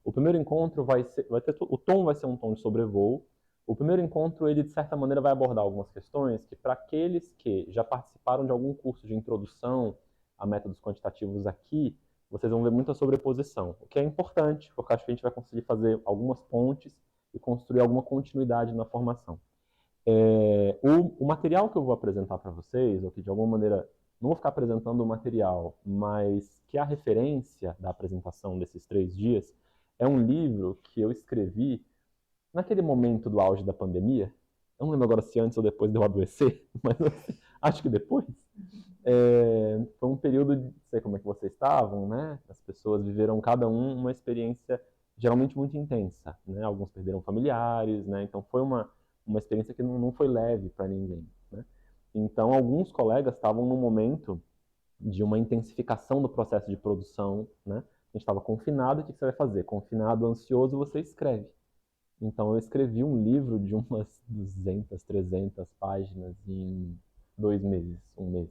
O primeiro encontro o tom vai ser um tom de sobrevoo. O primeiro encontro, ele de certa maneira vai abordar algumas questões que para aqueles que já participaram de algum curso de introdução a métodos quantitativos aqui, vocês vão ver muita sobreposição, o que é importante, porque acho que a gente vai conseguir fazer algumas pontes e construir alguma continuidade na formação. O material que eu vou apresentar para vocês, ou que de alguma maneira, não vou ficar apresentando o material, mas que é a referência da apresentação desses 3 dias, é um livro que eu escrevi naquele momento do auge da pandemia. Eu não lembro agora se antes ou depois de eu adoecer, mas acho que depois. Foi um período de, não sei como é que vocês estavam, né? As pessoas viveram cada um uma experiência geralmente muito intensa, né? Alguns perderam familiares, né? Então foi uma experiência que não foi leve para ninguém, né? Então alguns colegas estavam num momento de uma intensificação do processo de produção, né? A gente estava confinado, o que você vai fazer? Confinado, ansioso, você escreve. Então eu escrevi um livro de umas 200, 300 páginas em 2 meses, um mês,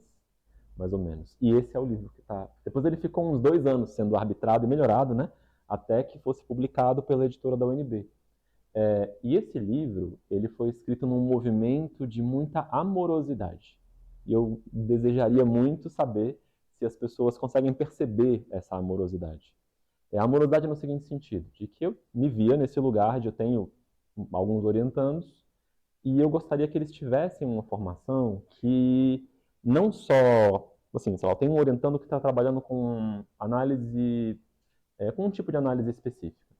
mais ou menos. E esse é o livro que está... Depois ele ficou uns 2 anos sendo arbitrado e melhorado, né? Até que fosse publicado pela editora da UNB. E esse livro, ele foi escrito num movimento de muita amorosidade. E eu desejaria muito saber se as pessoas conseguem perceber essa amorosidade. A amorosidade no seguinte sentido, de que eu me via nesse lugar de eu tenho alguns orientandos e eu gostaria que eles tivessem uma formação que não só, assim, sei lá, eu tenho um orientando que está trabalhando com análise, com um tipo de análise específica.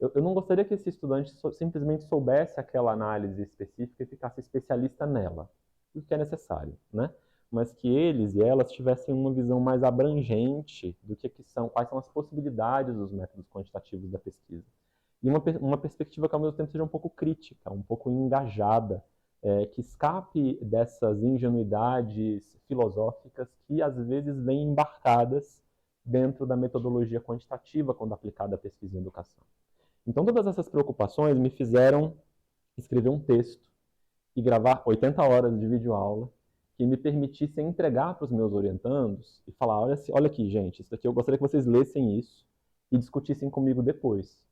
Eu não gostaria que esse estudante simplesmente soubesse aquela análise específica e ficasse especialista nela, o que é necessário, né? Mas que eles e elas tivessem uma visão mais abrangente do que são, quais são as possibilidades dos métodos quantitativos da pesquisa. E uma perspectiva que ao mesmo tempo seja um pouco crítica, um pouco engajada, que escape dessas ingenuidades filosóficas que às vezes vêm embarcadas dentro da metodologia quantitativa quando aplicada à pesquisa em educação. Então todas essas preocupações me fizeram escrever um texto e gravar 80 horas de videoaula que me permitisse entregar para os meus orientandos e falar, olha aqui, gente, isso daqui eu gostaria que vocês lessem isso e discutissem comigo depois.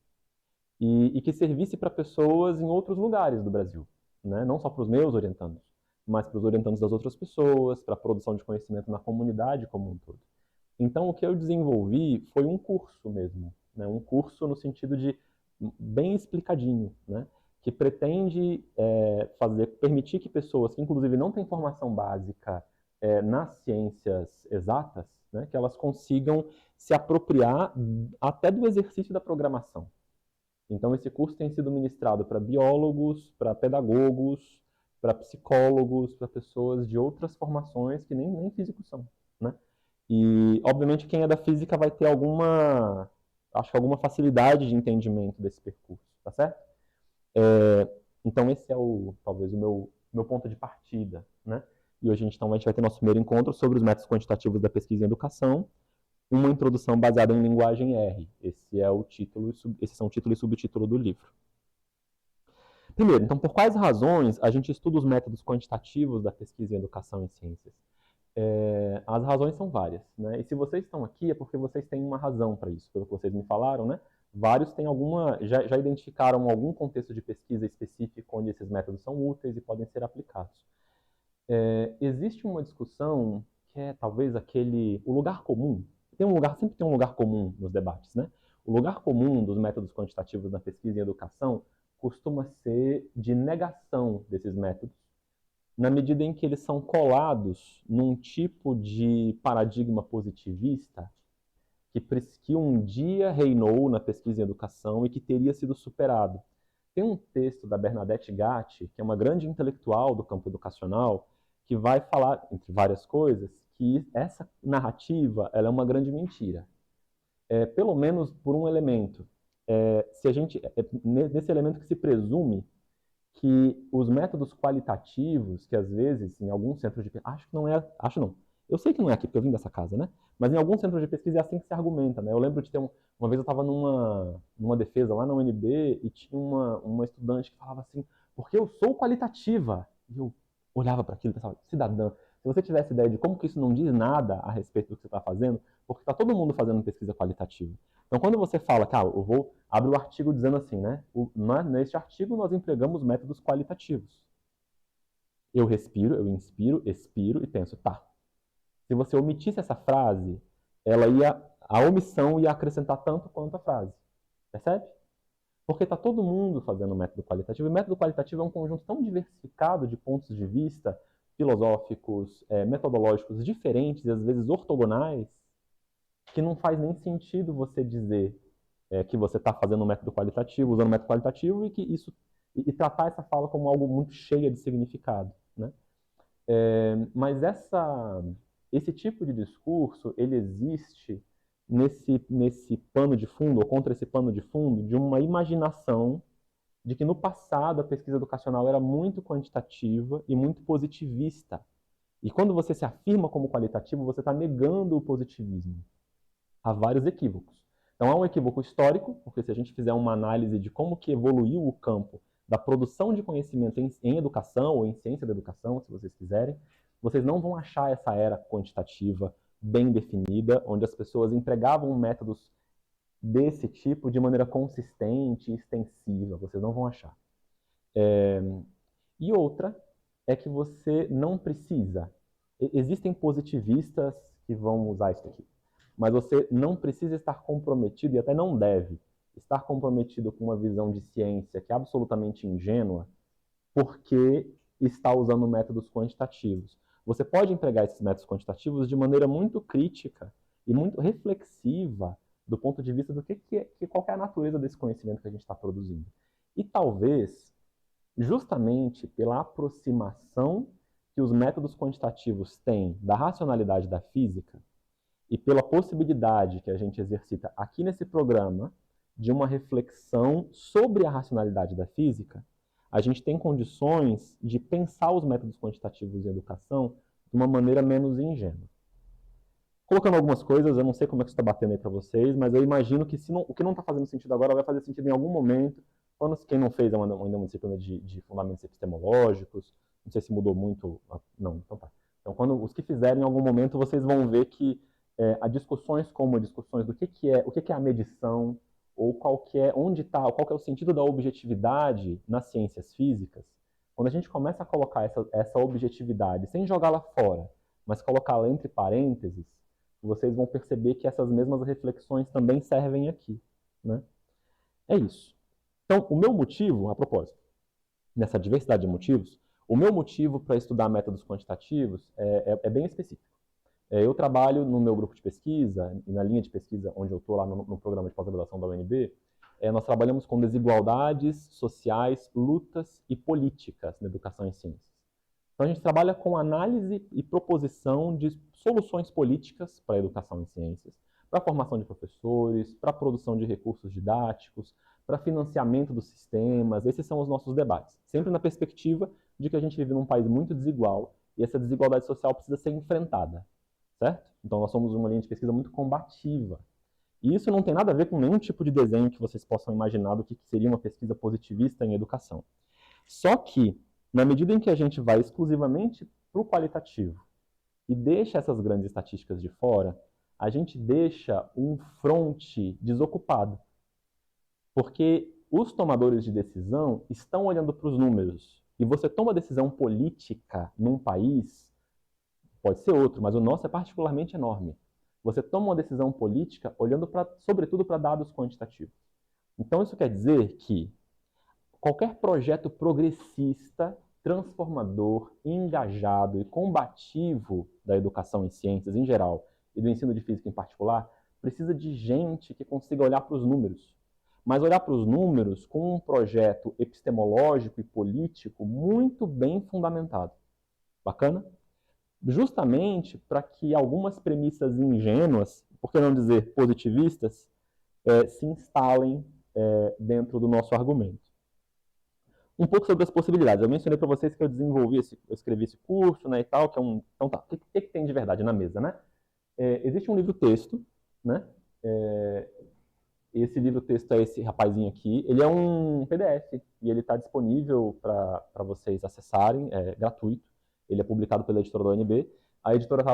E que servisse para pessoas em outros lugares do Brasil, né? Não só para os meus orientandos, mas para os orientandos das outras pessoas, para a produção de conhecimento na comunidade como um todo. Então, o que eu desenvolvi foi um curso mesmo, né? Um curso no sentido de bem explicadinho, né? Que pretende permitir que pessoas que, inclusive, não têm formação básica nas ciências exatas, né? Que elas consigam se apropriar até do exercício da programação. Então, esse curso tem sido ministrado para biólogos, para pedagogos, para psicólogos, para pessoas de outras formações que nem físicos são, né? E, obviamente, quem é da física vai ter alguma facilidade de entendimento desse percurso, tá certo? Então, esse é talvez o meu ponto de partida, né? E hoje a gente vai ter nosso primeiro encontro sobre os métodos quantitativos da pesquisa em educação, uma introdução baseada em linguagem R. Esses são o título e subtítulo do livro. Primeiro, então, por quais razões a gente estuda os métodos quantitativos da pesquisa em educação e ciências? As razões são várias, né? E se vocês estão aqui é porque vocês têm uma razão para isso, pelo que vocês me falaram, né? Vários têm já identificaram algum contexto de pesquisa específico onde esses métodos são úteis e podem ser aplicados. Existe uma discussão que é talvez o lugar comum. Sempre tem um lugar comum nos debates, né? O lugar comum dos métodos quantitativos na pesquisa em educação costuma ser de negação desses métodos, na medida em que eles são colados num tipo de paradigma positivista que um dia reinou na pesquisa em educação e que teria sido superado. Tem um texto da Bernadette Gatti, que é uma grande intelectual do campo educacional, que vai falar, entre várias coisas, que essa narrativa ela é uma grande mentira. Pelo menos por um elemento. Nesse elemento que se presume que os métodos qualitativos, que às vezes em alguns centros de pesquisa, eu sei que não é aqui, porque eu vim dessa casa, né? Mas em alguns centros de pesquisa é assim que se argumenta, né? Eu lembro de ter uma vez eu estava numa defesa lá na UNB e tinha uma estudante que falava assim, porque eu sou qualitativa. E eu olhava para aquilo e pensava, cidadã, se você tivesse ideia de como que isso não diz nada a respeito do que você está fazendo, porque está todo mundo fazendo pesquisa qualitativa. Então, quando você fala, cara, eu vou abrir o artigo dizendo assim, né? Neste artigo nós empregamos métodos qualitativos. Eu respiro, eu inspiro, expiro e penso, tá. Se você omitisse essa frase, a omissão ia acrescentar tanto quanto a frase. Percebe? Porque está todo mundo fazendo método qualitativo, e método qualitativo é um conjunto tão diversificado de pontos de vista filosóficos, metodológicos diferentes e às vezes ortogonais, que não faz nem sentido você dizer que você está fazendo um método qualitativo, usando um método qualitativo, e tratar essa fala como algo muito cheio de significado, né? Mas esse tipo de discurso, ele existe nesse pano de fundo, ou contra esse pano de fundo, de uma imaginação de que no passado a pesquisa educacional era muito quantitativa e muito positivista. E quando você se afirma como qualitativo, você está negando o positivismo. Há vários equívocos. Então há um equívoco histórico, porque se a gente fizer uma análise de como que evoluiu o campo da produção de conhecimento em educação, ou em ciência da educação, se vocês quiserem, vocês não vão achar essa era quantitativa bem definida, onde as pessoas empregavam métodos desse tipo de maneira consistente e extensiva. Vocês não vão achar. E outra é que você não precisa. Existem positivistas que vão usar isso aqui, mas você não precisa estar comprometido, e até não deve estar comprometido com uma visão de ciência que é absolutamente ingênua, porque está usando métodos quantitativos. Você pode empregar esses métodos quantitativos de maneira muito crítica e muito reflexiva do ponto de vista do qual é a natureza desse conhecimento que a gente está produzindo. E talvez, justamente pela aproximação que os métodos quantitativos têm da racionalidade da física e pela possibilidade que a gente exercita aqui nesse programa de uma reflexão sobre a racionalidade da física, a gente tem condições de pensar os métodos quantitativos em educação de uma maneira menos ingênua. Colocando algumas coisas, eu não sei como é que isso está batendo aí para vocês, mas eu imagino que o que não está fazendo sentido agora vai fazer sentido em algum momento. Quem não fez ainda uma disciplina de fundamentos epistemológicos, não sei se mudou muito. Não, então tá. Então, os que fizerem em algum momento, vocês vão ver que há discussões como discussões do que é a medição, ou qual que é o sentido da objetividade nas ciências físicas. Quando a gente começa a colocar essa objetividade, sem jogá-la fora, mas colocá-la entre parênteses, vocês vão perceber que essas mesmas reflexões também servem aqui, né? É isso. Então, o meu motivo, a propósito, nessa diversidade de motivos, o meu motivo para estudar métodos quantitativos é bem específico. Eu trabalho no meu grupo de pesquisa, e na linha de pesquisa onde eu estou lá no programa de pós-graduação da UNB, nós trabalhamos com desigualdades sociais, lutas e políticas na educação e ciências. Então a gente trabalha com análise e proposição de soluções políticas para a educação em ciências, para a formação de professores, para a produção de recursos didáticos, para financiamento dos sistemas. Esses são os nossos debates, sempre na perspectiva de que a gente vive num país muito desigual e essa desigualdade social precisa ser enfrentada, certo? Então nós somos uma linha de pesquisa muito combativa. E isso não tem nada a ver com nenhum tipo de desenho que vocês possam imaginar do que seria uma pesquisa positivista em educação. Só que, na medida em que a gente vai exclusivamente para o qualitativo e deixa essas grandes estatísticas de fora, a gente deixa um fronte desocupado. Porque os tomadores de decisão estão olhando para os números. E você toma decisão política num país, pode ser outro, mas o nosso é particularmente enorme. Você toma uma decisão política olhando, sobretudo, para dados quantitativos. Então, isso quer dizer que qualquer projeto progressista, transformador, engajado e combativo da educação em ciências em geral e do ensino de física em particular, precisa de gente que consiga olhar para os números. Mas olhar para os números com um projeto epistemológico e político muito bem fundamentado. Bacana? Justamente para que algumas premissas ingênuas, por que não dizer positivistas, se instalem dentro do nosso argumento. Um pouco sobre as possibilidades. Eu mencionei para vocês que eu escrevi esse curso, né, e tal, que é um... Então tá, o que tem de verdade na mesa, né? Existe um livro-texto, né? Esse livro-texto é esse rapazinho aqui. Ele é um PDF e ele está disponível para vocês acessarem, é gratuito. Ele é publicado pela editora da UNB. A editora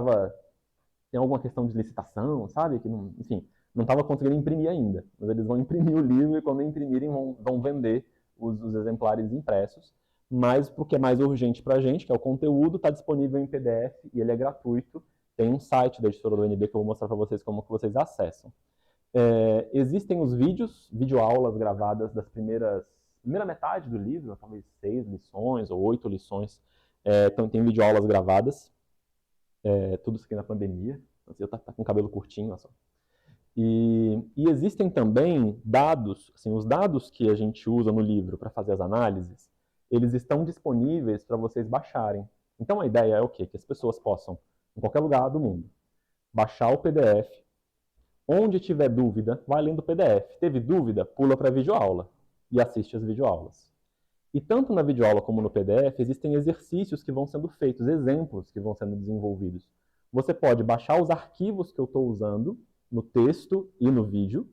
tem alguma questão de licitação, sabe? Que não, enfim, não estava conseguindo imprimir ainda. Mas eles vão imprimir o livro e quando imprimirem vão vender os exemplares impressos. Mas porque é mais urgente para a gente, que é o conteúdo, está disponível em PDF e ele é gratuito. Tem um site da editora da UNB que eu vou mostrar para vocês como que vocês acessam. Existem os videoaulas gravadas das primeira metade do livro, talvez 6 lições ou 8 lições. Então tem videoaulas gravadas. Tudo isso aqui na pandemia. Eu tá com o cabelo curtinho, olha só. E existem também dados, assim, os dados que a gente usa no livro para fazer as análises, eles estão disponíveis para vocês baixarem. Então a ideia é o quê? Que as pessoas possam, em qualquer lugar do mundo, baixar o PDF. Onde tiver dúvida, vai lendo o PDF. Teve dúvida, pula para a videoaula e assiste as videoaulas. E tanto na videoaula como no PDF, existem exercícios que vão sendo feitos, exemplos que vão sendo desenvolvidos. Você pode baixar os arquivos que eu estou usando, no texto e no vídeo,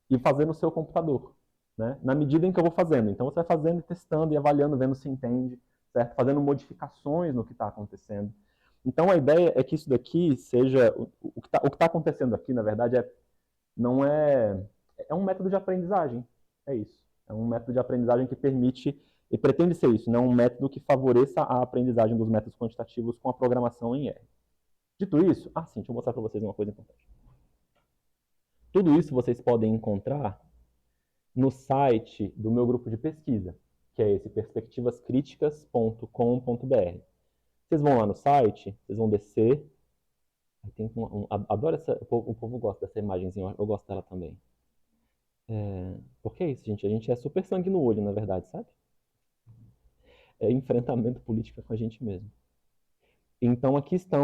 e fazer no seu computador, né? Na medida em que eu vou fazendo. Então você vai fazendo, testando e avaliando, vendo se entende, certo? Fazendo modificações no que está acontecendo. Então a ideia é que isso daqui seja... O que está acontecendo aqui, na verdade, não é um método de aprendizagem. É isso. É um método de aprendizagem que permite, e pretende ser isso, não um método que favoreça a aprendizagem dos métodos quantitativos com a programação em R. Dito isso, sim, deixa eu mostrar para vocês uma coisa importante. Tudo isso vocês podem encontrar no site do meu grupo de pesquisa, que é esse perspectivascriticas.com.br. Vocês vão lá no site, vocês vão descer. Adoro o povo gosta dessa imagenzinha, eu gosto dela também. Porque é isso, gente. A gente é super sangue no olho, na verdade, sabe? É enfrentamento político com a gente mesmo. Então, aqui está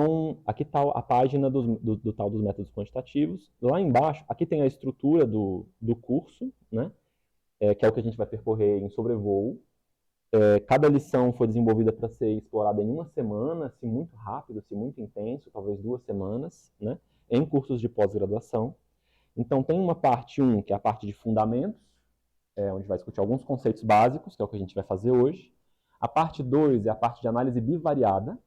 a página do tal dos métodos quantitativos. Lá embaixo, aqui tem a estrutura do curso, né? Que é o que a gente vai percorrer em sobrevoo. Cada lição foi desenvolvida para ser explorada em uma semana, se muito rápido, se muito intenso, talvez 2 semanas, né? Em cursos de pós-graduação. Então, tem uma parte 1, que é a parte de fundamentos, onde vai discutir alguns conceitos básicos, que é o que a gente vai fazer hoje. A parte 2 é a parte de análise bivariada,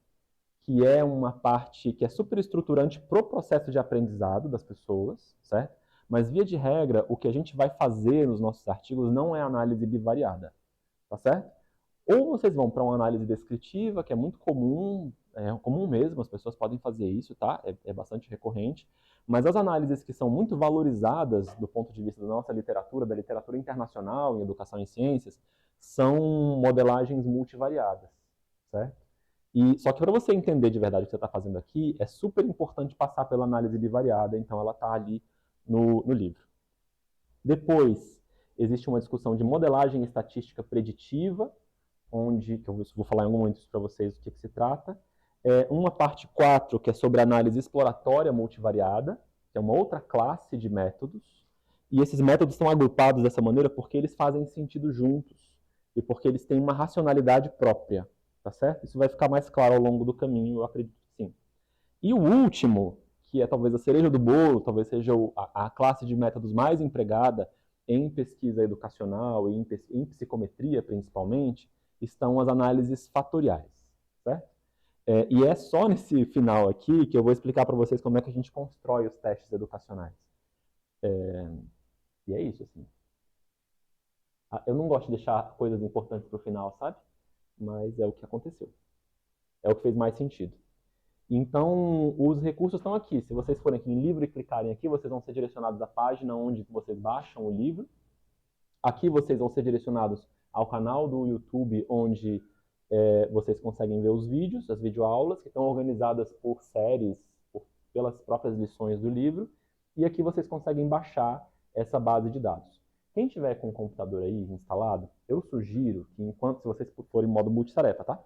que é uma parte que é super estruturante para o processo de aprendizado das pessoas, certo? Mas, via de regra, o que a gente vai fazer nos nossos artigos não é análise bivariada, tá certo? Ou vocês vão para uma análise descritiva, que é muito comum, comum mesmo, as pessoas podem fazer isso, tá? É bastante recorrente. Mas as análises que são muito valorizadas do ponto de vista da nossa literatura, da literatura internacional em educação e ciências, são modelagens multivariadas, certo? Só que para você entender de verdade o que você está fazendo aqui, é super importante passar pela análise bivariada, então ela está ali no livro. Depois, existe uma discussão de modelagem estatística preditiva, que eu vou falar em algum momento para vocês do que se trata. Uma parte 4, que é sobre análise exploratória multivariada, que é uma outra classe de métodos. E esses métodos estão agrupados dessa maneira porque eles fazem sentido juntos e porque eles têm uma racionalidade própria, tá certo? Isso vai ficar mais claro ao longo do caminho, eu acredito que sim. E o último, que é talvez a cereja do bolo, talvez seja a classe de métodos mais empregada em pesquisa educacional e em psicometria, principalmente, estão as análises fatoriais, certo? E é só nesse final aqui que eu vou explicar para vocês como é que a gente constrói os testes educacionais. E é isso, assim. Eu não gosto de deixar coisas importantes para o final, sabe? Mas é o que aconteceu. É o que fez mais sentido. Então, os recursos estão aqui. Se vocês forem aqui em livro e clicarem aqui, vocês vão ser direcionados à página onde vocês baixam o livro. Aqui vocês vão ser direcionados ao canal do YouTube, onde vocês conseguem ver os vídeos, as videoaulas, que estão organizadas por séries, pelas próprias lições do livro. E aqui vocês conseguem baixar essa base de dados. Quem tiver com o computador aí instalado, eu sugiro que, se vocês forem em modo multitarefa, tá?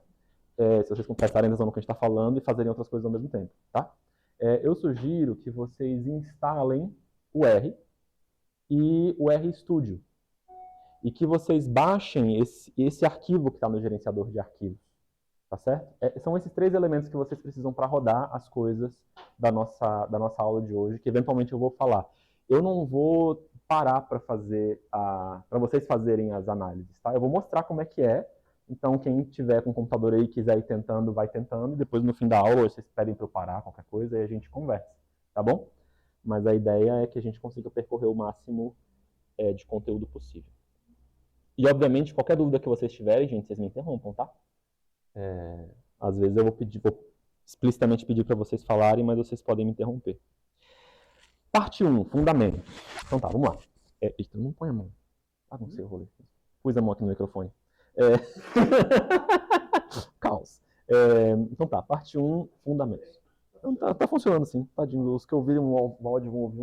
Se vocês prestarem atenção no que a gente está falando e fazerem outras coisas ao mesmo tempo, tá? Eu sugiro que vocês instalem o R e o RStudio. E que vocês baixem esse arquivo que está no gerenciador de arquivos, tá certo? São esses 3 elementos que vocês precisam para rodar as coisas da nossa aula de hoje, que eventualmente eu vou falar. Eu não vou parar para vocês fazerem as análises, tá? Eu vou mostrar como é que é, Então, quem tiver com o computador aí e quiser ir tentando, vai tentando. E depois, no fim da aula, vocês pedem para eu parar, qualquer coisa, e a gente conversa, tá bom? Mas a ideia é que a gente consiga percorrer o máximo de conteúdo possível. E, obviamente, qualquer dúvida que vocês tiverem, gente, vocês me interrompam, tá? Às vezes eu vou explicitamente pedir para vocês falarem, mas vocês podem me interromper. Parte 1, fundamentos. Então tá, vamos lá. Eita, não põe a mão. Baguncei o rolê. Pus a mão aqui no microfone. Caos. Então tá, parte 1, fundamentos. Então tá funcionando sim, tadinho. Os que ouvirem o áudio vão ouvir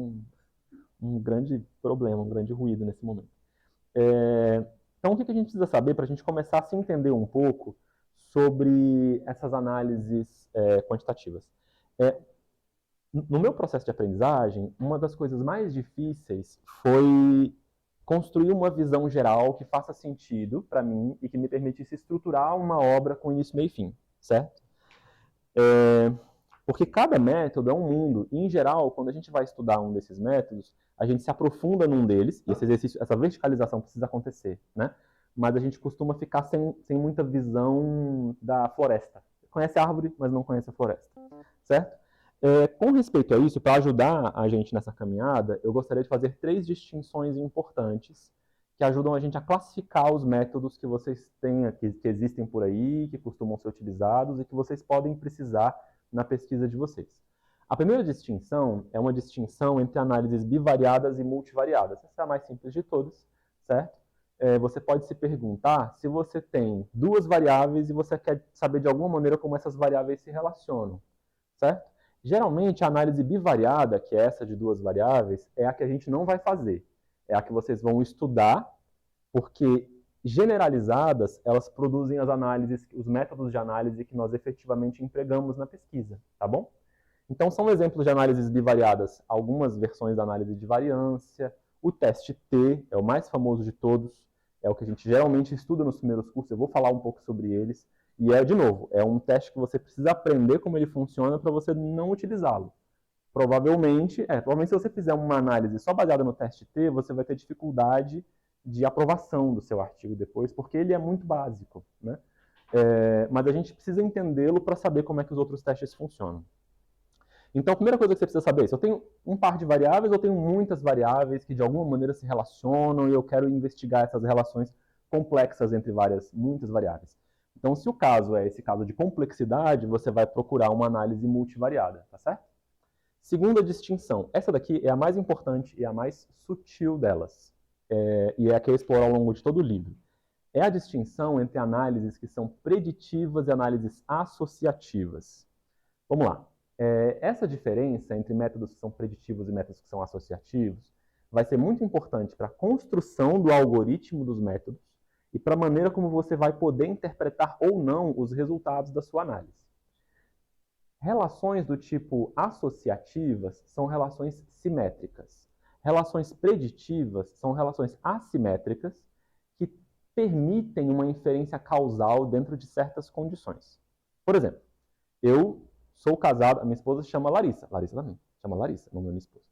um grande problema, um grande ruído nesse momento. Então o que a gente precisa saber para a gente começar a se entender um pouco sobre essas análises quantitativas? No meu processo de aprendizagem, uma das coisas mais difíceis foi construir uma visão geral que faça sentido para mim e que me permitisse estruturar uma obra com início, meio e fim, certo? Porque cada método é um mundo. E, em geral, quando a gente vai estudar um desses métodos, a gente se aprofunda num deles, e esse exercício, essa verticalização precisa acontecer, né? Mas a gente costuma ficar sem muita visão da floresta. Conhece a árvore, mas não conhece a floresta, certo? Com respeito a isso, para ajudar a gente nessa caminhada, eu gostaria de fazer 3 distinções importantes que ajudam a gente a classificar os métodos que vocês têm, que existem por aí, que costumam ser utilizados e que vocês podem precisar na pesquisa de vocês. A primeira distinção é uma distinção entre análises bivariadas e multivariadas. Essa é a mais simples de todas, certo? Você pode se perguntar se você tem 2 variáveis e você quer saber de alguma maneira como essas variáveis se relacionam, certo? Geralmente, a análise bivariada, que é essa de 2 variáveis, é a que a gente não vai fazer. É a que vocês vão estudar, porque generalizadas, elas produzem as análises, os métodos de análise que nós efetivamente empregamos na pesquisa, tá bom? Então, são exemplos de análises bivariadas, algumas versões da análise de variância. O teste T é o mais famoso de todos, é o que a gente geralmente estuda nos primeiros cursos, eu vou falar um pouco sobre eles. E de novo, é um teste que você precisa aprender como ele funciona para você não utilizá-lo. Provavelmente se você fizer uma análise só baseada no teste T, você vai ter dificuldade de aprovação do seu artigo depois, porque ele é muito básico, né? Mas a gente precisa entendê-lo para saber como é que os outros testes funcionam. Então, a primeira coisa que você precisa saber é se eu tenho um par de variáveis ou tenho muitas variáveis que de alguma maneira se relacionam e eu quero investigar essas relações complexas entre muitas variáveis. Então, se o caso é esse caso de complexidade, você vai procurar uma análise multivariada, tá certo? Segunda distinção. Essa daqui é a mais importante e a mais sutil delas. E é a que eu exploro ao longo de todo o livro. É a distinção entre análises que são preditivas e análises associativas. Vamos lá. Essa diferença entre métodos que são preditivos e métodos que são associativos vai ser muito importante para a construção do algoritmo dos métodos e para a maneira como você vai poder interpretar ou não os resultados da sua análise. Relações do tipo associativas são relações simétricas. Relações preditivas são relações assimétricas que permitem uma inferência causal dentro de certas condições. Por exemplo, eu sou casado, a minha esposa se chama Larissa. Larissa também, chama Larissa, nome da minha esposa.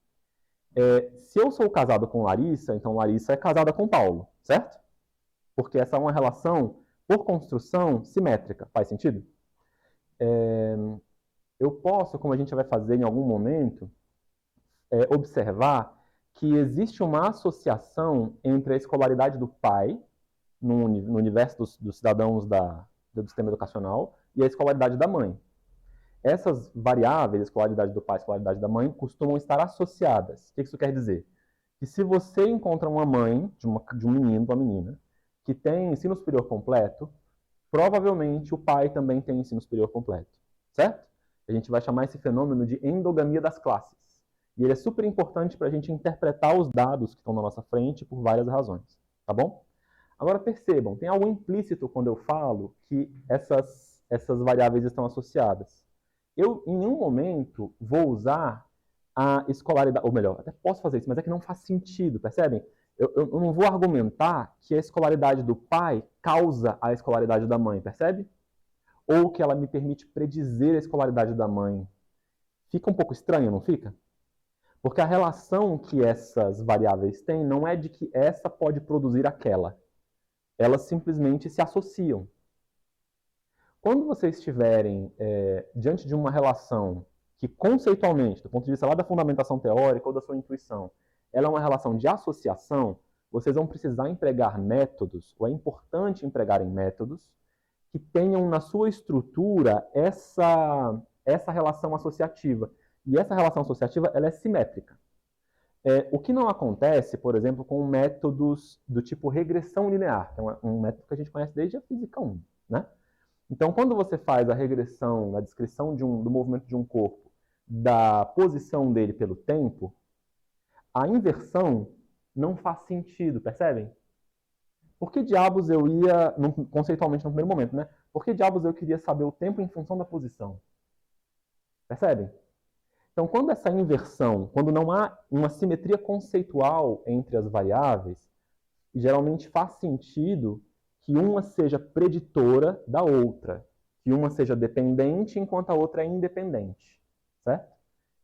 Se eu sou casado com Larissa, então Larissa é casada com Paulo, certo? Porque essa é uma relação, por construção, simétrica. Faz sentido? Eu posso, como a gente vai fazer em algum momento, observar que existe uma associação entre a escolaridade do pai, no universo dos cidadãos do sistema educacional, e a escolaridade da mãe. Essas variáveis, a escolaridade do pai e a escolaridade da mãe, costumam estar associadas. O que isso quer dizer? Que se você encontra uma mãe de um menino, de uma menina, que tem ensino superior completo, provavelmente o pai também tem ensino superior completo, certo? A gente vai chamar esse fenômeno de endogamia das classes. E ele é super importante para a gente interpretar os dados que estão na nossa frente por várias razões, tá bom? Agora percebam, tem algo implícito quando eu falo que essas variáveis estão associadas. Eu, em nenhum momento, vou usar a escolaridade, ou melhor, até posso fazer isso, mas é que não faz sentido, percebem? Eu não vou argumentar que a escolaridade do pai causa a escolaridade da mãe, percebe? Ou que ela me permite predizer a escolaridade da mãe. Fica um pouco estranho, não fica? Porque a relação que essas variáveis têm não é de que essa pode produzir aquela. Elas simplesmente se associam. Quando vocês estiverem diante de uma relação que conceitualmente, do ponto de vista lá da fundamentação teórica ou da sua intuição, ela é uma relação de associação, vocês vão precisar empregar métodos, ou é importante empregarem métodos, que tenham na sua estrutura essa relação associativa. E essa relação associativa ela é simétrica. O que não acontece, por exemplo, com métodos do tipo regressão linear, que é um método que a gente conhece desde a física 1, né? Então, quando você faz a regressão, a descrição do movimento de um corpo, da posição dele pelo tempo, a inversão não faz sentido, percebem? Por que diabos eu ia, conceitualmente no primeiro momento, né? Por que diabos eu queria saber o tempo em função da posição? Percebem? Então, quando essa inversão, quando não há uma simetria conceitual entre as variáveis, geralmente faz sentido que uma seja preditora da outra, que uma seja dependente enquanto a outra é independente, certo?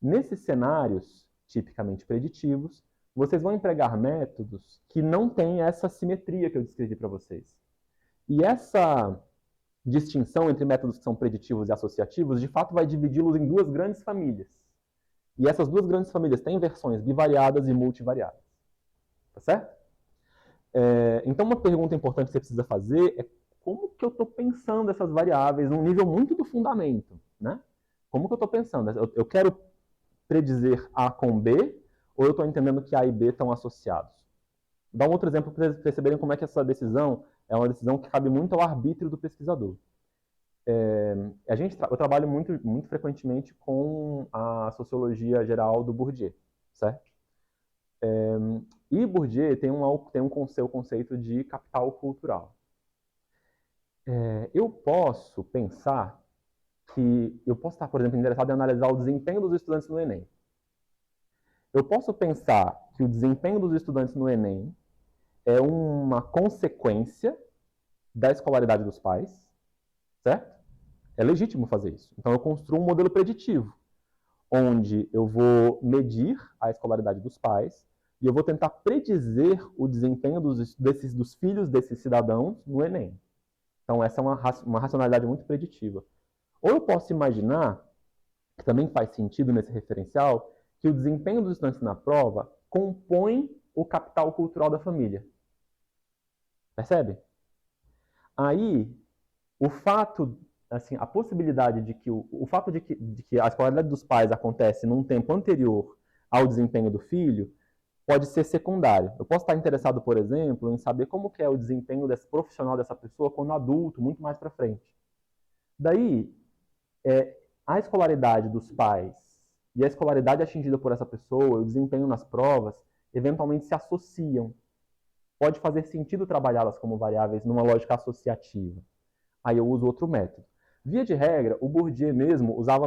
Nesses cenários tipicamente preditivos, vocês vão empregar métodos que não têm essa simetria que eu descrevi para vocês. E essa distinção entre métodos que são preditivos e associativos, de fato, vai dividi-los em duas grandes famílias. E essas duas grandes famílias têm versões bivariadas e multivariadas. Tá certo? Então, uma pergunta importante que você precisa fazer é como que eu estou pensando essas variáveis num nível muito do fundamento, né? Como que eu estou pensando? Eu quero predizer A com B, ou eu estou entendendo que A e B estão associados? Vou dar um outro exemplo para vocês perceberem como é que essa decisão é uma decisão que cabe muito ao arbítrio do pesquisador. Eu trabalho muito frequentemente com a sociologia geral do Bourdieu, certo? E Bourdieu tem seu conceito de capital cultural. Eu posso pensar que eu posso estar, por exemplo, interessado em analisar o desempenho dos estudantes no Enem. Eu posso pensar que o desempenho dos estudantes no Enem é uma consequência da escolaridade dos pais, certo? É legítimo fazer isso. Então, eu construo um modelo preditivo, onde eu vou medir a escolaridade dos pais e eu vou tentar predizer o desempenho dos filhos desses cidadãos no Enem. Então, essa é uma racionalidade muito preditiva. Ou eu posso imaginar, que também faz sentido nesse referencial, que o desempenho dos estudantes na prova compõe o capital cultural da família. Percebe? Aí, a possibilidade de que o fato de que a escolaridade dos pais acontece num tempo anterior ao desempenho do filho pode ser secundário. Eu posso estar interessado, por exemplo, em saber como que é o desempenho profissional dessa pessoa quando adulto, muito mais para frente. Daí, a escolaridade dos pais e a escolaridade atingida por essa pessoa, o desempenho nas provas, eventualmente se associam. Pode fazer sentido trabalhá-las como variáveis numa lógica associativa. Aí eu uso outro método. Via de regra, o Bourdieu mesmo usava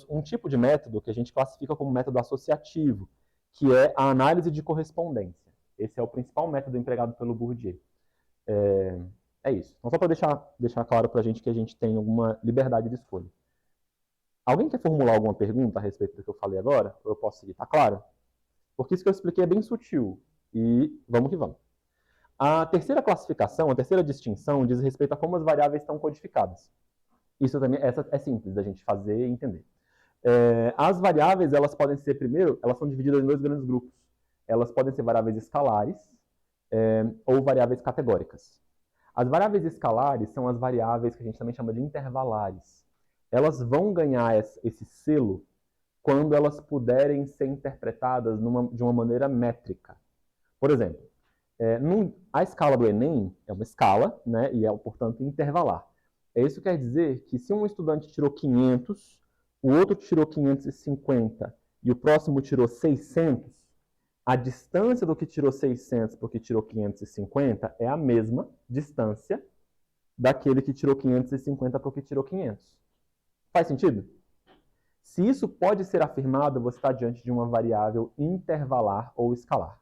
um tipo de método que a gente classifica como método associativo, que é a análise de correspondência. Esse é o principal método empregado pelo Bourdieu. É isso. Então, só para deixar claro para a gente que a gente tem alguma liberdade de escolha. Alguém quer formular alguma pergunta a respeito do que eu falei agora? Ou eu posso seguir? Tá claro? Porque isso que eu expliquei é bem sutil. E vamos que vamos. A terceira classificação, a terceira distinção, diz respeito a como as variáveis estão codificadas. Essa é simples da gente fazer e entender. As variáveis, elas podem ser, primeiro, elas são divididas em dois grandes grupos. Elas podem ser variáveis escalares ou variáveis categóricas. As variáveis escalares são as variáveis que a gente também chama de intervalares. Elas vão ganhar esse selo quando elas puderem ser interpretadas de uma maneira métrica. Por exemplo, a escala do Enem é uma escala, né, e é, portanto, intervalar. Isso quer dizer que se um estudante tirou 500, o outro tirou 550 e o próximo tirou 600, a distância do que tirou 600 para o que tirou 550 é a mesma distância daquele que tirou 550 para o que tirou 500. Faz sentido? Se isso pode ser afirmado, você está diante de uma variável intervalar ou escalar.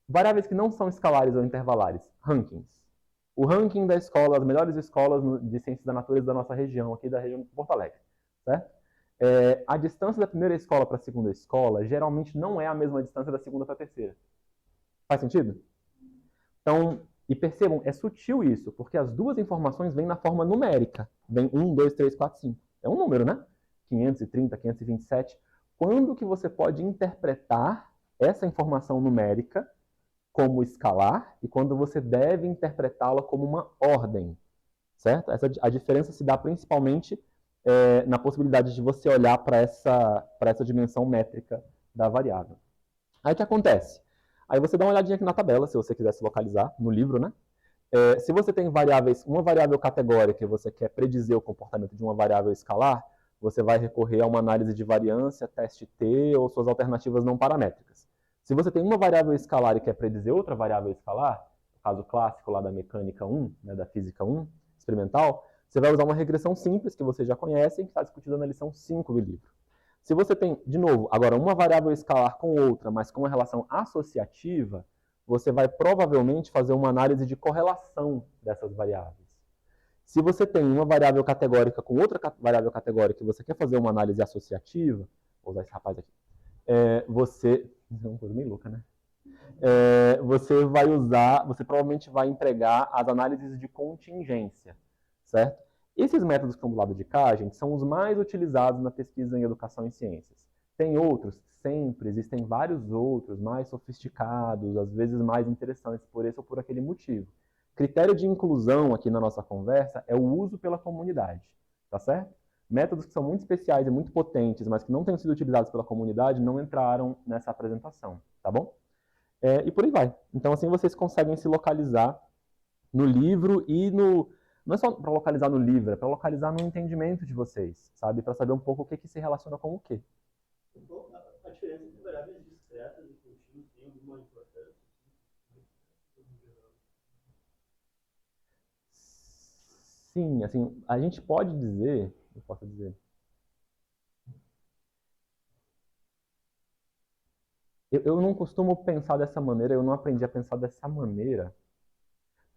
Variáveis que não são escalares ou intervalares, rankings. O ranking da escola, as melhores escolas de ciências da natureza da nossa região, aqui da região de Porto Alegre, certo? A distância da primeira escola para a segunda escola geralmente não é a mesma distância da segunda para a terceira. Faz sentido? Então, E percebam, é sutil isso, porque as duas informações vêm na forma numérica. Vem 1, 2, 3, 4, 5. É um número, né? 530, 527. Quando que você pode interpretar essa informação numérica como escalar e quando você deve interpretá-la como uma ordem, certo? A diferença se dá principalmente na possibilidade de você olhar para essa dimensão métrica da variável. Aí o que acontece? Aí você dá uma olhadinha aqui na tabela, se você quiser se localizar, no livro, né? Se você tem uma variável categórica e você quer predizer o comportamento de uma variável escalar, você vai recorrer a uma análise de variância, teste T ou suas alternativas não paramétricas. Se você tem uma variável escalar e quer predizer outra variável escalar, no caso clássico lá da mecânica 1, né, da física 1, experimental, você vai usar uma regressão simples que vocês já conhecem, que está discutida na lição 5 do livro. Se você tem, de novo, agora uma variável escalar com outra, mas com uma relação associativa, você vai provavelmente fazer uma análise de correlação dessas variáveis. Se você tem uma variável categórica com outra variável categórica e você quer fazer uma análise associativa, vou usar esse rapaz aqui, você... Isso é uma coisa meio louca, né? Você provavelmente vai empregar as análises de contingência, certo? Esses métodos que estão do lado de cá, gente, são os mais utilizados na pesquisa em educação e ciências. Tem outros, sempre, existem vários outros, mais sofisticados, às vezes mais interessantes, por esse ou por aquele motivo. Critério de inclusão aqui na nossa conversa é o uso pela comunidade, tá certo? Métodos que são muito especiais e muito potentes, mas que não têm sido utilizados pela comunidade, não entraram nessa apresentação, tá bom? E por aí vai. Então, assim, vocês conseguem se localizar no livro e no... Não é só para localizar no livro, é para localizar no entendimento de vocês, sabe? Para saber um pouco o que se relaciona com o quê. A diferença entre variáveis discretas e contínuas tem alguma importância? Sim, assim, a gente pode dizer, eu posso dizer, eu não costumo pensar dessa maneira, eu não aprendi a pensar dessa maneira.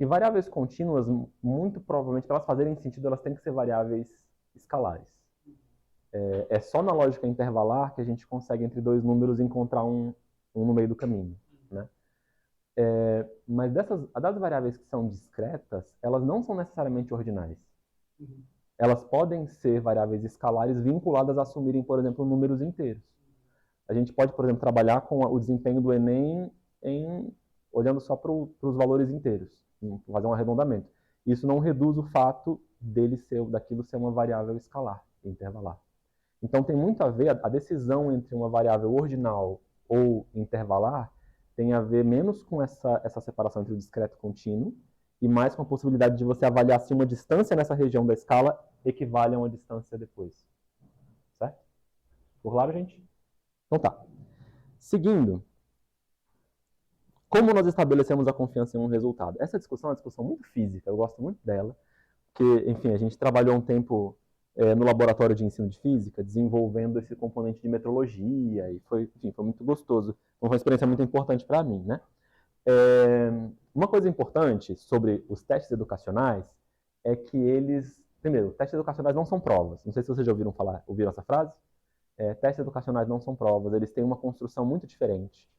E variáveis contínuas, muito provavelmente, para elas fazerem sentido, elas têm que ser variáveis escalares. É só na lógica intervalar que a gente consegue, entre dois números, encontrar um no meio do caminho, né? Mas das variáveis que são discretas, elas não são necessariamente ordinais. Elas podem ser variáveis escalares vinculadas a assumirem, por exemplo, números inteiros. A gente pode, por exemplo, trabalhar com o desempenho do Enem olhando só para os valores inteiros, fazer um arredondamento. Isso não reduz o fato daquilo ser uma variável escalar, intervalar. Então tem muito a ver, a decisão entre uma variável ordinal ou intervalar tem a ver menos com essa separação entre o discreto e o contínuo e mais com a possibilidade de você avaliar se uma distância nessa região da escala equivale a uma distância depois. Certo? Por claro, gente? Então tá. Seguindo, como nós estabelecemos a confiança em um resultado? Essa discussão é uma discussão muito física, eu gosto muito dela, porque, enfim, a gente trabalhou um tempo no laboratório de ensino de física, desenvolvendo esse componente de metrologia, e foi muito gostoso. Foi uma experiência muito importante para mim, né? Uma coisa importante sobre os testes educacionais é que primeiro, testes educacionais não são provas. Não sei se vocês já ouviram essa frase? Testes educacionais não são provas, eles têm uma construção muito diferente.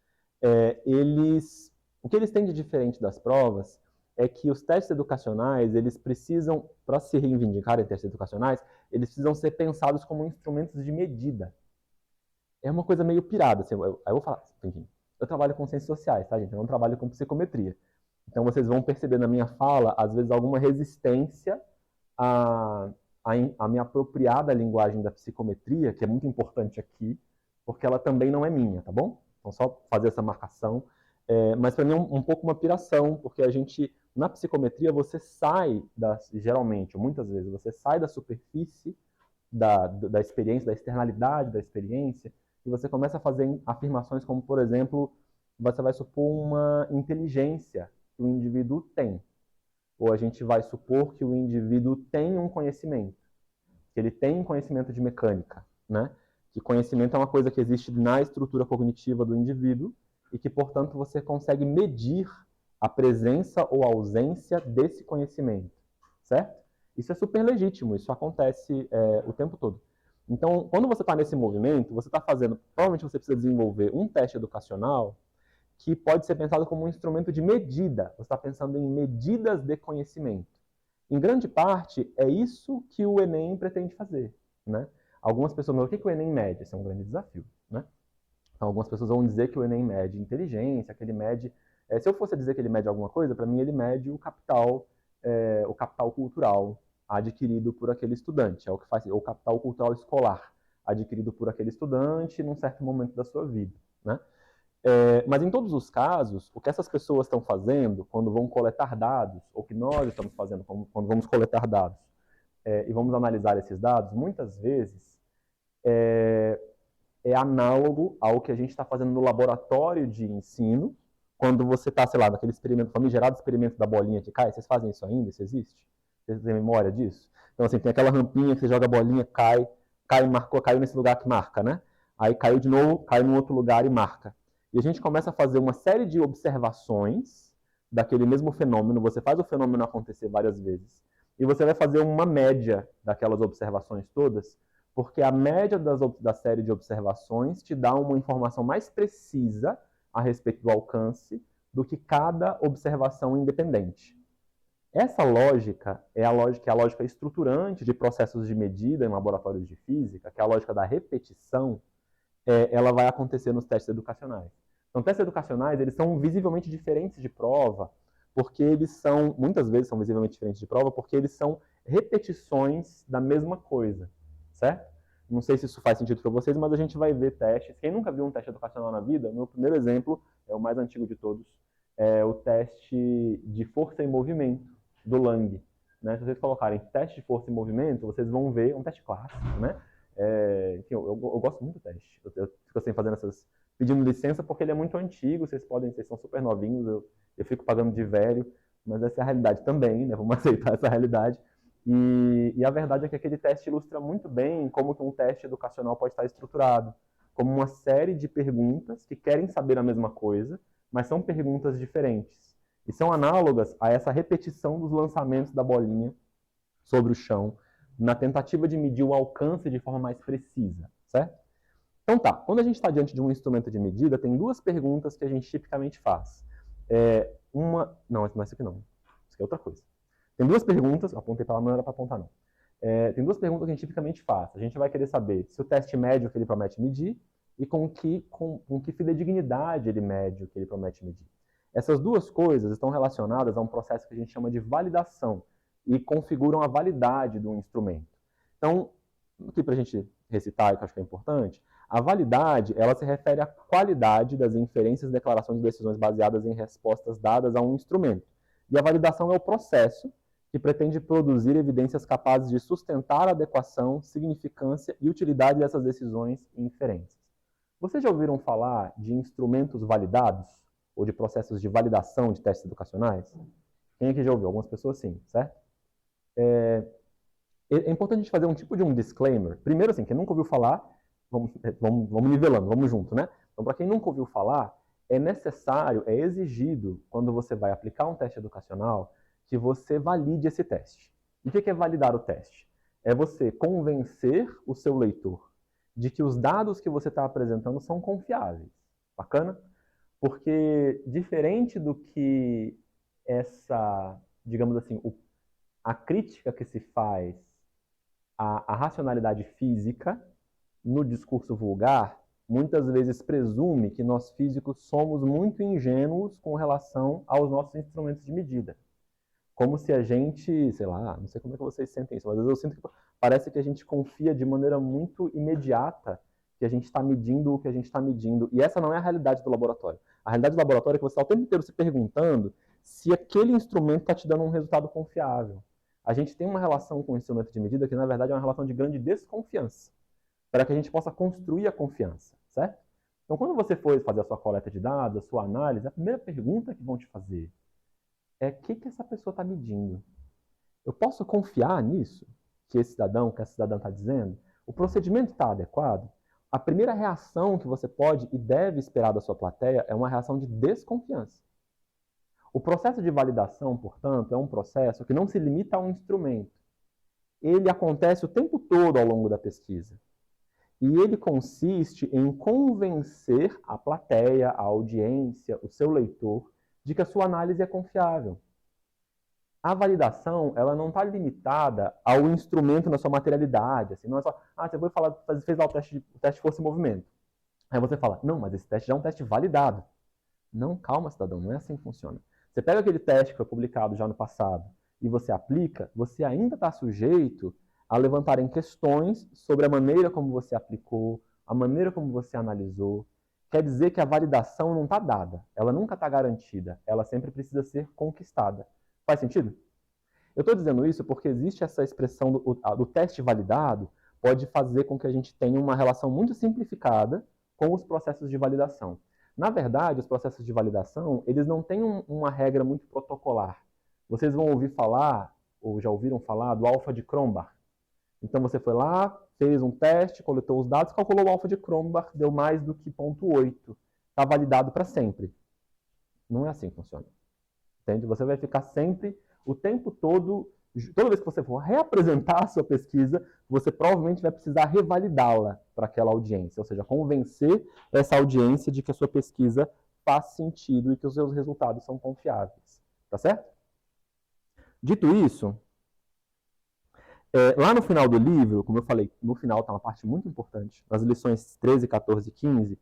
O que eles têm de diferente das provas é que os testes educacionais, eles precisam, para se reivindicarem testes educacionais, eles precisam ser pensados como instrumentos de medida. É uma coisa meio pirada. Assim, eu vou falar, enfim, eu trabalho com ciências sociais, tá, gente? Eu não trabalho com psicometria. Então, vocês vão perceber na minha fala, às vezes, alguma resistência a me apropriar da linguagem da psicometria, que é muito importante aqui, porque ela também não é minha, tá bom? Então, só fazer essa marcação. Mas para mim é um pouco uma piração, porque na psicometria, você geralmente, ou muitas vezes, você sai da superfície da experiência, da externalidade da experiência, e você começa a fazer afirmações como, por exemplo, você vai supor uma inteligência que o indivíduo tem. Ou a gente vai supor que o indivíduo tem um conhecimento, que ele tem um conhecimento de mecânica, né? Que conhecimento é uma coisa que existe na estrutura cognitiva do indivíduo e que, portanto, você consegue medir a presença ou ausência desse conhecimento, certo? Isso é super legítimo, isso acontece o tempo todo. Então, quando você está nesse movimento, você está fazendo, provavelmente você precisa desenvolver um teste educacional que pode ser pensado como um instrumento de medida. Você está pensando em medidas de conhecimento. Em grande parte, é isso que o Enem pretende fazer, né? Algumas pessoas vão dizer, o que o Enem mede? Esse é um grande desafio, né? Então, algumas pessoas vão dizer que o Enem mede inteligência, que ele mede... se eu fosse dizer que ele mede alguma coisa, para mim ele mede o capital cultural adquirido por aquele estudante. É o que faz, o capital cultural escolar adquirido por aquele estudante num certo momento da sua vida, né? Mas em todos os casos, o que essas pessoas estão fazendo quando vão coletar dados, ou que nós estamos fazendo quando vamos coletar dados, e vamos analisar esses dados, muitas vezes é análogo ao que a gente está fazendo no laboratório de ensino, quando você está, sei lá, naquele experimento, famigerado experimento da bolinha que cai. Vocês fazem isso ainda? Isso existe? Vocês têm memória disso? Então, assim, tem aquela rampinha que você joga a bolinha, cai, marcou, caiu nesse lugar que marca, né? Aí caiu de novo, cai num outro lugar e marca. E a gente começa a fazer uma série de observações daquele mesmo fenômeno. Você faz o fenômeno acontecer várias vezes. E você vai fazer uma média daquelas observações todas, porque a média da série de observações te dá uma informação mais precisa a respeito do alcance do que cada observação independente. Essa lógica é a lógica estruturante de processos de medida em laboratórios de física, que é a lógica da repetição. Ela vai acontecer nos testes educacionais. Então, testes educacionais, eles são visivelmente diferentes de prova, porque eles são, muitas vezes são visivelmente diferentes de prova, porque eles são repetições da mesma coisa, certo? Não sei se isso faz sentido para vocês, mas a gente vai ver testes. Quem nunca viu um teste educacional na vida, o meu primeiro exemplo, é o mais antigo de todos, é o teste de força e movimento do Lang, né? Se vocês colocarem teste de força e movimento, vocês vão ver um teste clássico, né? Enfim, eu gosto muito do teste. Eu fico assim fazendo pedindo licença porque ele é muito antigo, vocês são super novinhos, eu fico pagando de velho, mas essa é a realidade também, né? Vamos aceitar essa realidade. E a verdade é que aquele teste ilustra muito bem como que um teste educacional pode estar estruturado, como uma série de perguntas que querem saber a mesma coisa, mas são perguntas diferentes. E são análogas a essa repetição dos lançamentos da bolinha sobre o chão, na tentativa de medir o alcance de forma mais precisa, certo? Então tá, quando a gente está diante de um instrumento de medida, tem duas perguntas que a gente tipicamente faz. Não, essa aqui não. Isso aqui é outra coisa. Tem duas perguntas, apontei para lá, não era para apontar não. Tem duas perguntas que a gente tipicamente faz. A gente vai querer saber se o teste mede o que ele promete medir e com que fidedignidade ele mede o que ele promete medir. Essas duas coisas estão relacionadas a um processo que a gente chama de validação e configuram a validade do instrumento. Então, aqui para a gente recitar, que eu acho que é importante, a validade, ela se refere à qualidade das inferências, declarações e decisões baseadas em respostas dadas a um instrumento. E a validação é o processo que pretende produzir evidências capazes de sustentar a adequação, significância e utilidade dessas decisões e inferências. Vocês já ouviram falar de instrumentos validados? Ou de processos de validação de testes educacionais? Quem aqui já ouviu? Algumas pessoas sim, certo? É importante a gente fazer um tipo de um disclaimer. Primeiro, assim, quem nunca ouviu falar, vamos nivelando, vamos junto, né? Então, para quem nunca ouviu falar, é necessário, é exigido, quando você vai aplicar um teste educacional, que você valide esse teste. E o que é validar o teste? É você convencer o seu leitor de que os dados que você está apresentando são confiáveis. Bacana? Porque, diferente do que digamos assim, a crítica que se faz à racionalidade física no discurso vulgar, muitas vezes presume que nós físicos somos muito ingênuos com relação aos nossos instrumentos de medida. Como se a gente, sei lá, não sei como é que vocês sentem isso, mas às vezes eu sinto que parece que a gente confia de maneira muito imediata que a gente está medindo o que a gente está medindo. E essa não é a realidade do laboratório. A realidade do laboratório é que você está o tempo inteiro se perguntando se aquele instrumento está te dando um resultado confiável. A gente tem uma relação com o instrumento de medida que, na verdade, é uma relação de grande desconfiança, para que a gente possa construir a confiança, certo? Então, quando você for fazer a sua coleta de dados, a sua análise, a primeira pergunta que vão te fazer é o que essa pessoa está medindo? Eu posso confiar nisso que essa cidadã está dizendo? O procedimento está adequado? A primeira reação que você pode e deve esperar da sua plateia é uma reação de desconfiança. O processo de validação, portanto, é um processo que não se limita a um instrumento. Ele acontece o tempo todo ao longo da pesquisa. E ele consiste em convencer a plateia, a audiência, o seu leitor, de que a sua análise é confiável. A validação, ela não está limitada ao instrumento na sua materialidade. Assim, não é só, você foi falar, fez lá o teste força e movimento. Aí você fala, não, mas esse teste já é um teste validado. Não, calma, cidadão, não é assim que funciona. Você pega aquele teste que foi publicado já no passado e você aplica, você ainda está sujeito a levantarem questões sobre a maneira como você aplicou, a maneira como você analisou. Quer dizer que a validação não está dada, ela nunca está garantida, ela sempre precisa ser conquistada. Faz sentido? Eu estou dizendo isso porque existe essa expressão do teste validado, pode fazer com que a gente tenha uma relação muito simplificada com os processos de validação. Na verdade, os processos de validação, eles não têm uma regra muito protocolar. Vocês vão ouvir falar, ou já ouviram falar, do alfa de Cronbach. Então você foi lá, fez um teste, coletou os dados, calculou o alfa de Cronbach, deu mais do que 0,8. Está validado para sempre. Não é assim que funciona. Entende? Você vai ficar sempre, o tempo todo, toda vez que você for reapresentar a sua pesquisa, você provavelmente vai precisar revalidá-la para aquela audiência, ou seja, convencer essa audiência de que a sua pesquisa faz sentido e que os seus resultados são confiáveis. Tá certo? Dito isso, lá no final do livro, como eu falei, no final está uma parte muito importante, nas lições 13, 14 e 15,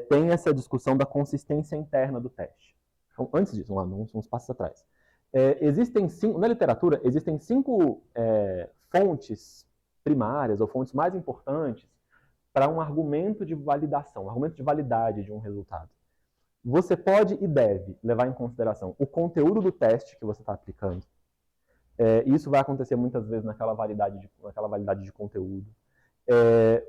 tem essa discussão da consistência interna do teste. Então, antes disso, uns passos atrás. Na literatura, existem 5 fontes primárias, ou fontes mais importantes, para um argumento de validação, um argumento de validade de um resultado. Você pode e deve levar em consideração o conteúdo do teste que você está aplicando. Isso vai acontecer muitas vezes naquela validade de conteúdo,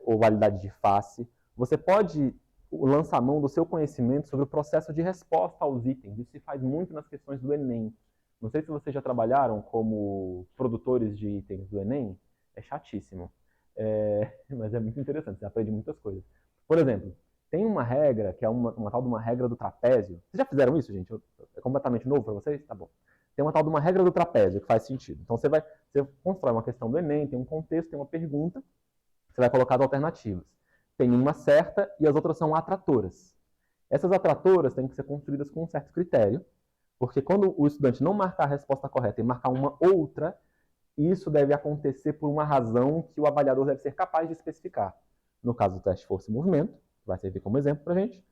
ou validade de face. Você pode lançar mão do seu conhecimento sobre o processo de resposta aos itens. Isso se faz muito nas questões do Enem. Não sei se vocês já trabalharam como produtores de itens do Enem. É chatíssimo. Mas é muito interessante, você aprende muitas coisas. Por exemplo, tem uma regra, que é uma tal de uma regra do trapézio. Vocês já fizeram isso, gente? É completamente novo para vocês? Tá bom. Tem uma tal de uma regra do trapézio, que faz sentido. Então, você constrói uma questão do Enem, tem um contexto, tem uma pergunta, você vai colocar as alternativas. Tem uma certa e as outras são atratoras. Essas atratoras têm que ser construídas com um certo critério, porque quando o estudante não marcar a resposta correta e marcar uma outra, isso deve acontecer por uma razão que o avaliador deve ser capaz de especificar. No caso do teste força e movimento, que vai servir como exemplo para a gente,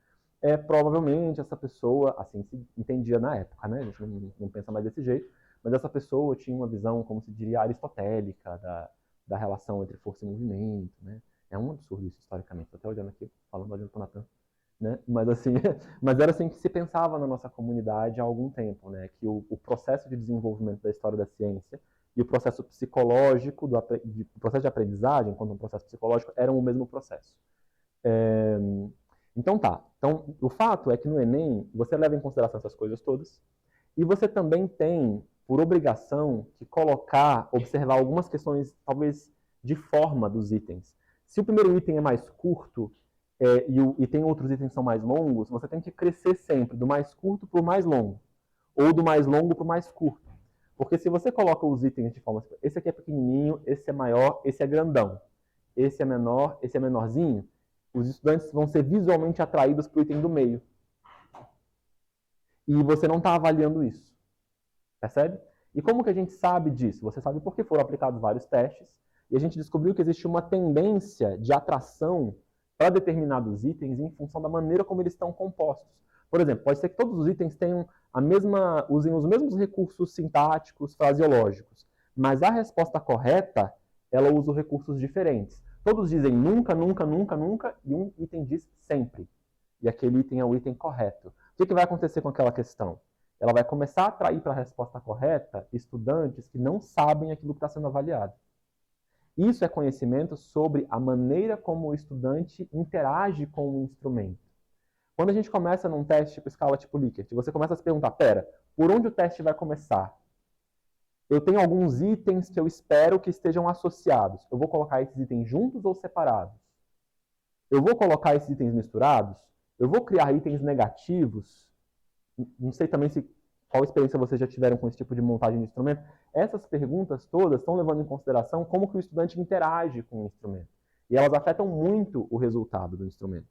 provavelmente essa pessoa, assim se entendia na época, né? A gente não pensa mais desse jeito, mas essa pessoa tinha uma visão, como se diria, aristotélica da relação entre força e movimento, né? É um absurdo isso historicamente, estou até olhando aqui, olhando para o Natan, né? Mas assim, mas era assim que se pensava na nossa comunidade há algum tempo, né? Que o processo de desenvolvimento da história da ciência e o processo psicológico, o processo de aprendizagem, quanto um processo psicológico, eram o mesmo processo. Então tá. Então, o fato é que no Enem, você leva em consideração essas coisas todas, e você também tem, por obrigação, que observar algumas questões, talvez, de forma dos itens. Se o primeiro item é mais curto, e tem outros itens que são mais longos, você tem que crescer sempre do mais curto para o mais longo, ou do mais longo para o mais curto. Porque se você coloca os itens de forma... Esse aqui é pequenininho, esse é maior, esse é grandão. Esse é menor, esse é menorzinho. Os estudantes vão ser visualmente atraídos para o item do meio. E você não está avaliando isso. Percebe? E como que a gente sabe disso? Você sabe porque foram aplicados vários testes e a gente descobriu que existe uma tendência de atração para determinados itens em função da maneira como eles estão compostos. Por exemplo, pode ser que todos os itens tenham usem os mesmos recursos sintáticos, fraseológicos, mas a resposta correta, ela usa recursos diferentes. Todos dizem nunca, nunca, nunca, nunca, e um item diz sempre. E aquele item é o item correto. O que vai acontecer com aquela questão? Ela vai começar a atrair para a resposta correta estudantes que não sabem aquilo que está sendo avaliado. Isso é conhecimento sobre a maneira como o estudante interage com o instrumento. Quando a gente começa num teste tipo escala tipo Likert, você começa a se perguntar, por onde o teste vai começar? Eu tenho alguns itens que eu espero que estejam associados. Eu vou colocar esses itens juntos ou separados? Eu vou colocar esses itens misturados? Eu vou criar itens negativos? Não sei também qual experiência vocês já tiveram com esse tipo de montagem de instrumento. Essas perguntas todas estão levando em consideração como que o estudante interage com o instrumento. E elas afetam muito o resultado do instrumento,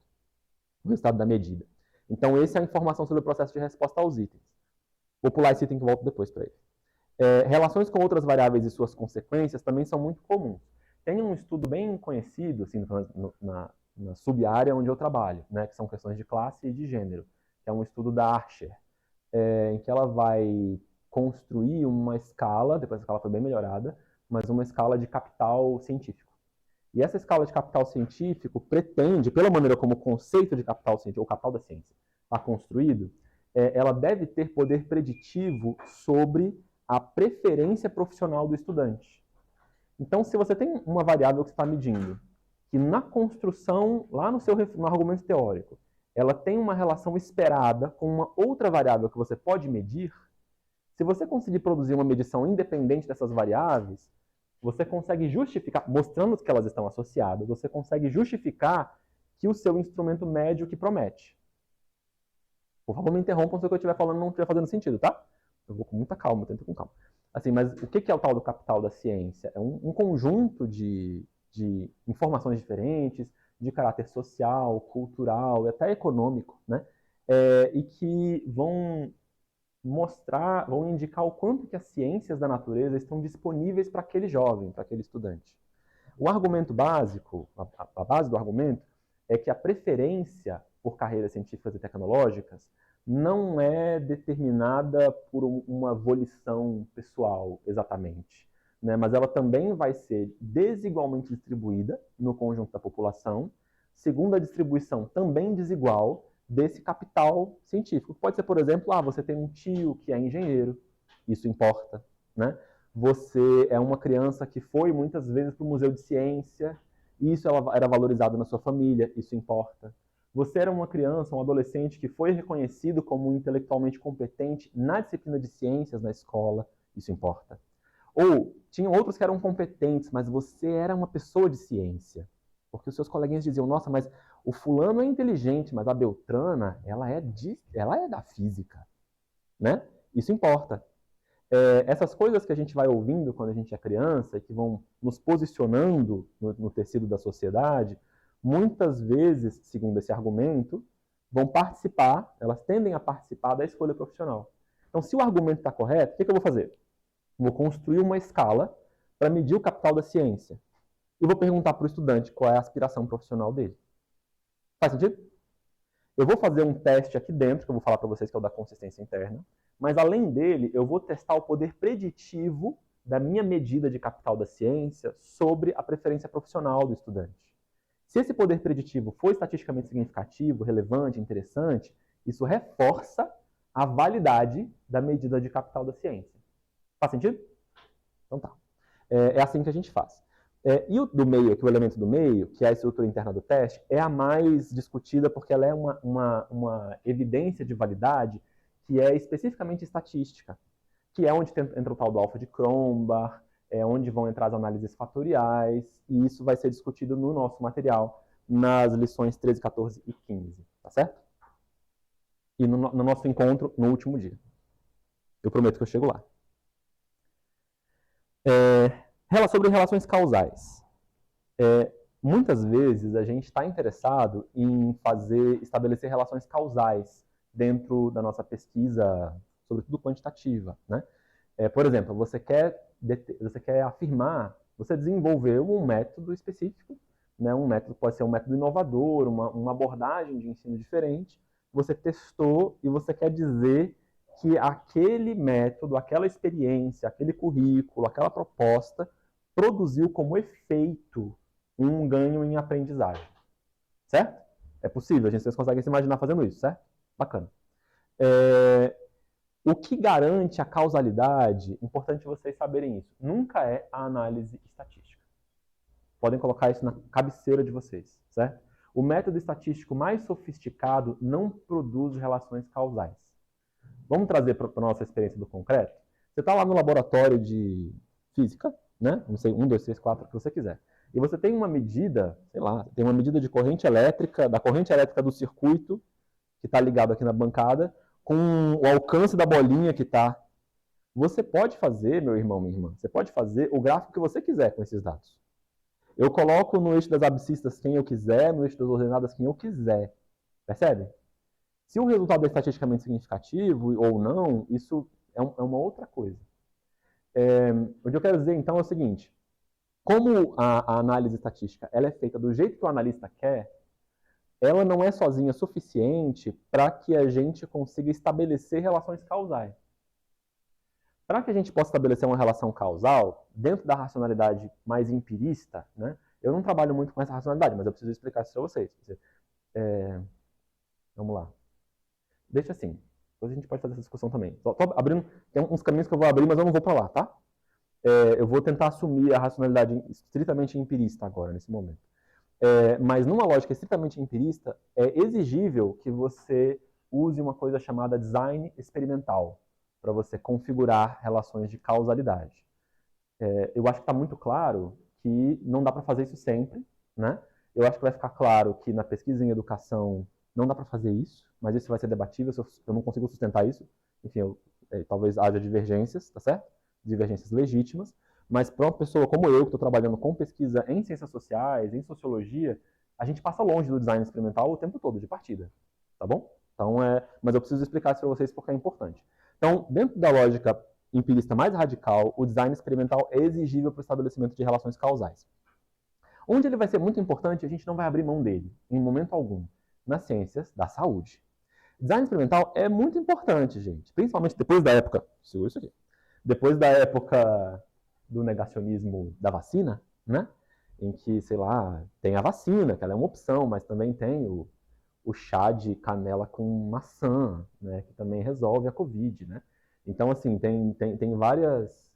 o resultado da medida. Então, essa é a informação sobre o processo de resposta aos itens. Vou pular esse item que volto depois para ele. Relações com outras variáveis e suas consequências também são muito comuns. Tem um estudo bem conhecido assim, na sub-área onde eu trabalho, né, que são questões de classe e de gênero, que é um estudo da Archer, em que ela vai construir uma escala, depois a escala foi bem melhorada, mas uma escala de capital científico. E essa escala de capital científico pretende, pela maneira como o conceito de capital científico, ou capital da ciência, está construído, ela deve ter poder preditivo sobre a preferência profissional do estudante. Então, se você tem uma variável que você está medindo, que na construção, lá no argumento teórico, ela tem uma relação esperada com uma outra variável que você pode medir, se você conseguir produzir uma medição independente dessas variáveis, você consegue justificar, mostrando que elas estão associadas, você consegue justificar que o seu instrumento mede o que promete. Por favor, me interrompam se o que eu estiver falando não estiver fazendo sentido, tá? Eu vou com muita calma, tento com calma. Assim, mas o que é o tal do capital da ciência? É um conjunto de informações diferentes, de caráter social, cultural e até econômico, né? E que vão vão indicar o quanto que as ciências da natureza estão disponíveis para aquele jovem, para aquele estudante. O argumento básico, a base do argumento, é que a preferência por carreiras científicas e tecnológicas não é determinada por uma volição pessoal, exatamente, né? Mas ela também vai ser desigualmente distribuída no conjunto da população, segundo a distribuição também desigual desse capital científico. Pode ser, por exemplo, você tem um tio que é engenheiro, isso importa, né? Você é uma criança que foi muitas vezes para o museu de ciência, e isso era valorizado na sua família, isso importa. Você era uma criança, um adolescente que foi reconhecido como intelectualmente competente na disciplina de ciências na escola, isso importa. Ou tinham outros que eram competentes, mas você era uma pessoa de ciência, porque os seus coleguinhas diziam, nossa, mas o fulano é inteligente, mas a Beltrana, ela é da física, né? Isso importa. Essas coisas que a gente vai ouvindo quando a gente é criança e que vão nos posicionando no tecido da sociedade, muitas vezes, segundo esse argumento, vão participar, elas tendem a participar da escolha profissional. Então, se o argumento está correto, o que eu vou fazer? Vou construir uma escala para medir o capital da ciência. E vou perguntar para o estudante qual é a aspiração profissional dele. Faz sentido? Eu vou fazer um teste aqui dentro, que eu vou falar para vocês que é o da consistência interna, mas além dele, eu vou testar o poder preditivo da minha medida de capital da ciência sobre a preferência profissional do estudante. Se esse poder preditivo for estatisticamente significativo, relevante, interessante, isso reforça a validade da medida de capital da ciência. Faz sentido? Então tá. É assim que a gente faz. E o do meio, que o elemento do meio, que é a estrutura interna do teste, é a mais discutida porque ela é uma evidência de validade que é especificamente estatística, que é onde entra o tal do alfa de Cronbach, é onde vão entrar as análises fatoriais, e isso vai ser discutido no nosso material, nas lições 13, 14 e 15, tá certo? E no nosso encontro no último dia. Eu prometo que eu chego lá. Sobre relações causais. Muitas vezes a gente está interessado em estabelecer relações causais dentro da nossa pesquisa, sobretudo quantitativa, né? Por exemplo, você quer afirmar, você desenvolveu um método específico, né? Um método pode ser um método inovador, uma abordagem de ensino diferente, você testou e você quer dizer que aquele método, aquela experiência, aquele currículo, aquela proposta produziu como efeito um ganho em aprendizagem. Certo? É possível, vocês conseguem se imaginar fazendo isso, certo? Bacana. O que garante a causalidade, importante vocês saberem isso, nunca é a análise estatística. Podem colocar isso na cabeceira de vocês, certo? O método estatístico mais sofisticado não produz relações causais. Vamos trazer para a nossa experiência do concreto? Você está lá no laboratório de física, né? Não sei, 1, 2, 3, 4, o que você quiser. E você tem uma medida, sei lá, tem uma medida de corrente elétrica, da corrente elétrica do circuito, que está ligado aqui na bancada, com o alcance da bolinha que está. Você pode fazer, meu irmão, minha irmã, você pode fazer o gráfico que você quiser com esses dados. Eu coloco no eixo das abscissas quem eu quiser, no eixo das ordenadas quem eu quiser. Percebe? Se o resultado é estatisticamente significativo ou não, isso é uma outra coisa. O que eu quero dizer, então, é o seguinte. Como a análise estatística ela é feita do jeito que o analista quer, ela não é sozinha suficiente para que a gente consiga estabelecer relações causais. Para que a gente possa estabelecer uma relação causal, dentro da racionalidade mais empirista, né? Eu não trabalho muito com essa racionalidade, mas eu preciso explicar isso para vocês. Vamos lá. Deixa assim. Depois a gente pode fazer essa discussão também. Tô abrindo, tem uns caminhos que eu vou abrir, mas eu não vou para lá, tá? Eu vou tentar assumir a racionalidade estritamente empirista agora, nesse momento. Mas numa lógica estritamente empirista, é exigível que você use uma coisa chamada design experimental para você configurar relações de causalidade. Eu acho que está muito claro que não dá para fazer isso sempre, né? Eu acho que vai ficar claro que na pesquisa em educação não dá para fazer isso, mas isso vai ser debatível, eu não consigo sustentar isso. Enfim, talvez haja divergências, tá certo? Divergências legítimas, mas para uma pessoa como eu, que estou trabalhando com pesquisa em ciências sociais, em sociologia, a gente passa longe do design experimental o tempo todo, de partida, tá bom? Então, mas eu preciso explicar isso para vocês porque é importante. Então, dentro da lógica empirista mais radical, o design experimental é exigível para o estabelecimento de relações causais. Onde ele vai ser muito importante, a gente não vai abrir mão dele, em momento algum, nas ciências da saúde. Design experimental é muito importante, gente, principalmente depois da época, segura isso aqui, depois da época do negacionismo da vacina, né? Em que, sei lá, tem a vacina, que ela é uma opção, mas também tem o chá de canela com maçã, né? Que também resolve a Covid, né? Então, assim, tem várias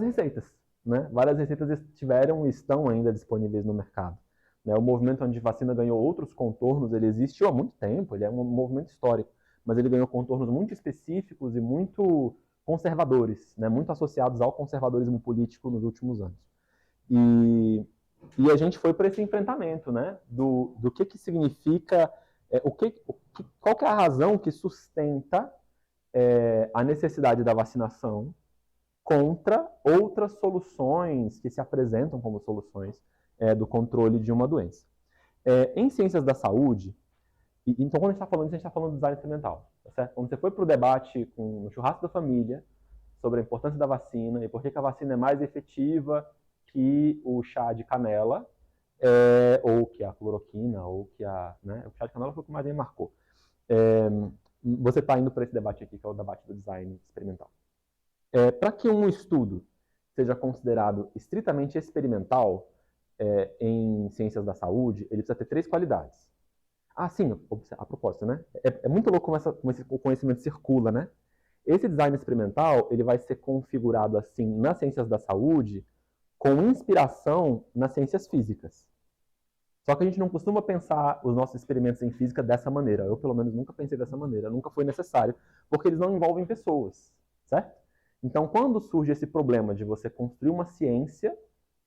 receitas, né? Várias receitas tiveram e estão ainda disponíveis no mercado. O movimento anti-vacina ganhou outros contornos, ele existiu há muito tempo, ele é um movimento histórico, mas ele ganhou contornos muito específicos e muito conservadores, né, muito associados ao conservadorismo político nos últimos anos. E a gente foi para esse enfrentamento, né, do que significa, qual que é a razão que sustenta a necessidade da vacinação contra outras soluções que se apresentam como soluções do controle de uma doença. Em ciências da saúde, então quando a gente está falando disso, a gente está falando de design experimental. Tá certo? Quando você foi para o debate no churrasco da família sobre a importância da vacina e por que a vacina é mais efetiva que o chá de canela, ou que a cloroquina, ou que né, o chá de canela foi o que mais me marcou. Você está indo para esse debate aqui, que é o debate do design experimental. Para que um estudo seja considerado estritamente experimental em ciências da saúde, ele precisa ter 3 qualidades. Ah, sim, a propósito, né? É muito louco como o conhecimento circula, né? Esse design experimental, ele vai ser configurado assim nas ciências da saúde com inspiração nas ciências físicas. Só que a gente não costuma pensar os nossos experimentos em física dessa maneira. Eu, pelo menos, nunca pensei dessa maneira. Nunca foi necessário, porque eles não envolvem pessoas, certo? Então, quando surge esse problema de você construir uma ciência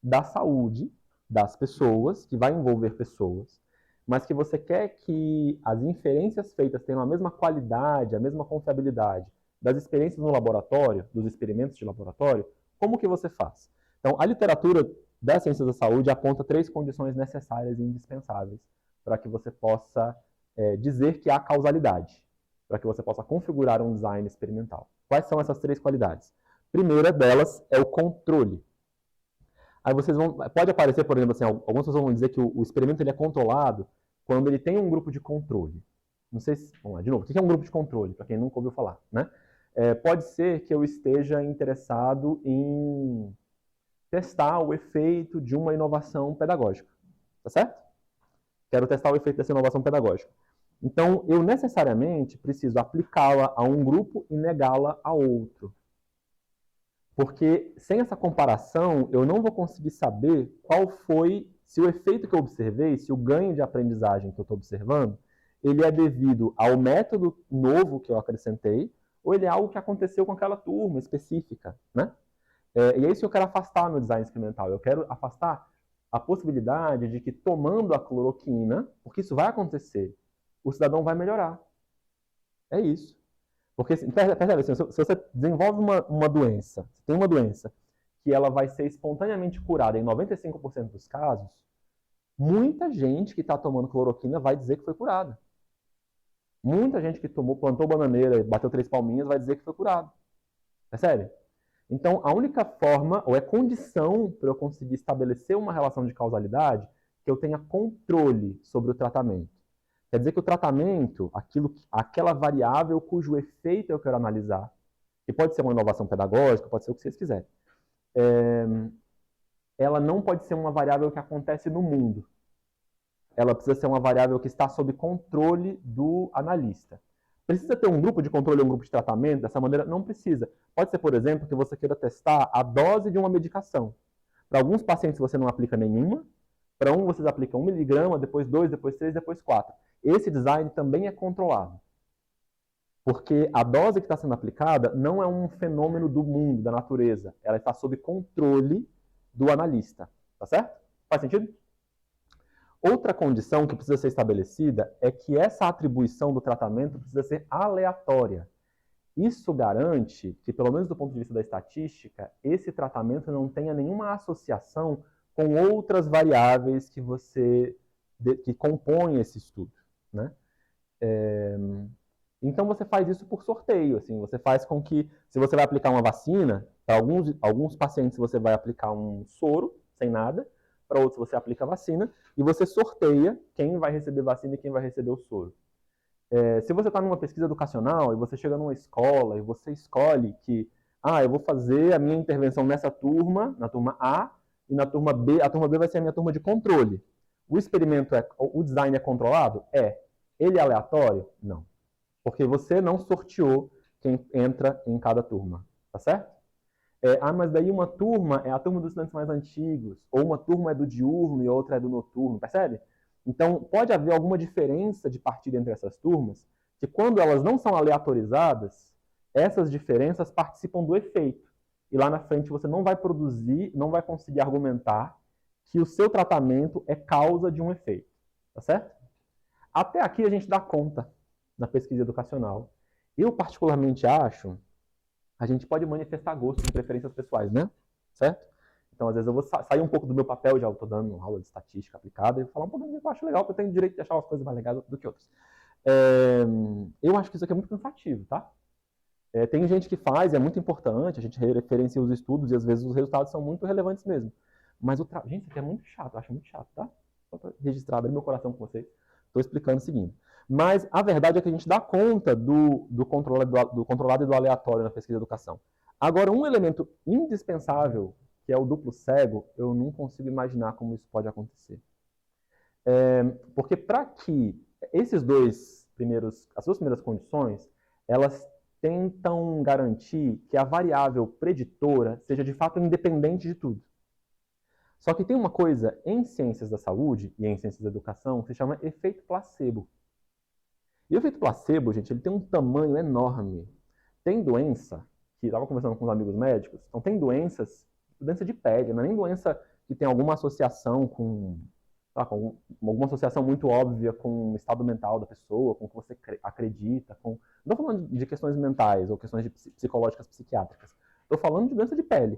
da saúde das pessoas, que vai envolver pessoas, mas que você quer que as inferências feitas tenham a mesma qualidade, a mesma confiabilidade das experiências no laboratório, dos experimentos de laboratório, como que você faz? Então, a literatura das ciências da saúde aponta 3 condições necessárias e indispensáveis para que você possa dizer que há causalidade, para que você possa configurar um design experimental. Quais são essas 3 qualidades? Primeira delas é o controle. Aí pode aparecer, por exemplo, assim, algumas pessoas vão dizer que o experimento ele é controlado quando ele tem um grupo de controle. Não sei se, vamos lá, de novo, o que é um grupo de controle, para quem nunca ouviu falar, né? Pode ser que eu esteja interessado em testar o efeito de uma inovação pedagógica, tá certo? Quero testar o efeito dessa inovação pedagógica. Então, eu necessariamente preciso aplicá-la a um grupo e negá-la a outro. Porque sem essa comparação, eu não vou conseguir saber qual foi, se o efeito que eu observei, se o ganho de aprendizagem que eu estou observando, ele é devido ao método novo que eu acrescentei, ou ele é algo que aconteceu com aquela turma específica, né? E é isso que eu quero afastar no design experimental. Eu quero afastar a possibilidade de que tomando a cloroquina, porque isso vai acontecer, o cidadão vai melhorar. É isso. Porque, percebe, assim, se você desenvolve uma doença, você tem uma doença, que ela vai ser espontaneamente curada em 95% dos casos, muita gente que está tomando cloroquina vai dizer que foi curada. Muita gente que plantou bananeira e bateu 3 palminhas vai dizer que foi curado. Percebe? Então, a única forma, ou é condição para eu conseguir estabelecer uma relação de causalidade, que eu tenha controle sobre o tratamento. Quer dizer que o tratamento, aquela variável cujo efeito eu quero analisar, que pode ser uma inovação pedagógica, pode ser o que vocês quiserem, ela não pode ser uma variável que acontece no mundo. Ela precisa ser uma variável que está sob controle do analista. Precisa ter um grupo de controle ou um grupo de tratamento dessa maneira? Não precisa. Pode ser, por exemplo, que você queira testar a dose de uma medicação. Para alguns pacientes você não aplica nenhuma, para um vocês aplicam 1 miligrama, depois 2, depois 3, depois 4. Esse design também é controlado. Porque a dose que está sendo aplicada não é um fenômeno do mundo, da natureza. Ela está sob controle do analista. Tá certo? Faz sentido? Outra condição que precisa ser estabelecida é que essa atribuição do tratamento precisa ser aleatória. Isso garante que, pelo menos do ponto de vista da estatística, esse tratamento não tenha nenhuma associação com outras variáveis que compõem esse estudo, né? Então você faz isso por sorteio, assim, você faz com que, se você vai aplicar uma vacina, para alguns pacientes você vai aplicar um soro, sem nada, para outros você aplica a vacina, e você sorteia quem vai receber vacina e quem vai receber o soro. Se você está numa pesquisa educacional e você chega numa escola e você escolhe que, eu vou fazer a minha intervenção nessa turma, na turma A, e na turma B, a turma B vai ser a minha turma de controle. O design é controlado? É. Ele é aleatório? Não. Porque você não sorteou quem entra em cada turma, tá certo? Mas daí uma turma é a turma dos estudantes mais antigos, ou uma turma é do diurno e outra é do noturno, percebe? Então, pode haver alguma diferença de partida entre essas turmas, que quando elas não são aleatorizadas, essas diferenças participam do efeito. E lá na frente você não vai produzir, não vai conseguir argumentar que o seu tratamento é causa de um efeito, tá certo? Até aqui a gente dá conta na pesquisa educacional. Eu particularmente acho, a gente pode manifestar gosto e preferências pessoais, né? Certo? Então, às vezes, eu vou sair um pouco do meu papel, já estou dando uma aula de estatística aplicada, e falar um pouco do que eu acho legal, porque eu tenho o direito de achar umas coisas mais legais do que outras. Eu acho que isso aqui é muito cansativo, tá? Tem gente que faz, é muito importante, a gente referencia os estudos, e às vezes os resultados são muito relevantes mesmo. Mas, gente, isso aqui é muito chato, eu acho muito chato, tá? Só para registrar, abrir meu coração com vocês, estou explicando o seguinte. Mas a verdade é que a gente dá conta do controlado e do aleatório na pesquisa de educação. Agora, um elemento indispensável, que é o duplo cego, eu não consigo imaginar como isso pode acontecer. Porque para que as duas primeiras condições, elas tentam garantir que a variável preditora seja de fato independente de tudo. Só que tem uma coisa em ciências da saúde e em ciências da educação que se chama efeito placebo. E o efeito placebo, gente, ele tem um tamanho enorme. Tem doença, que estava conversando com os amigos médicos, então tem doença de pele, não é nem doença que tem alguma associação com alguma associação muito óbvia com o estado mental da pessoa, com o que você acredita, não estou falando de questões mentais ou questões psicológicas, psiquiátricas. Estou falando de doença de pele.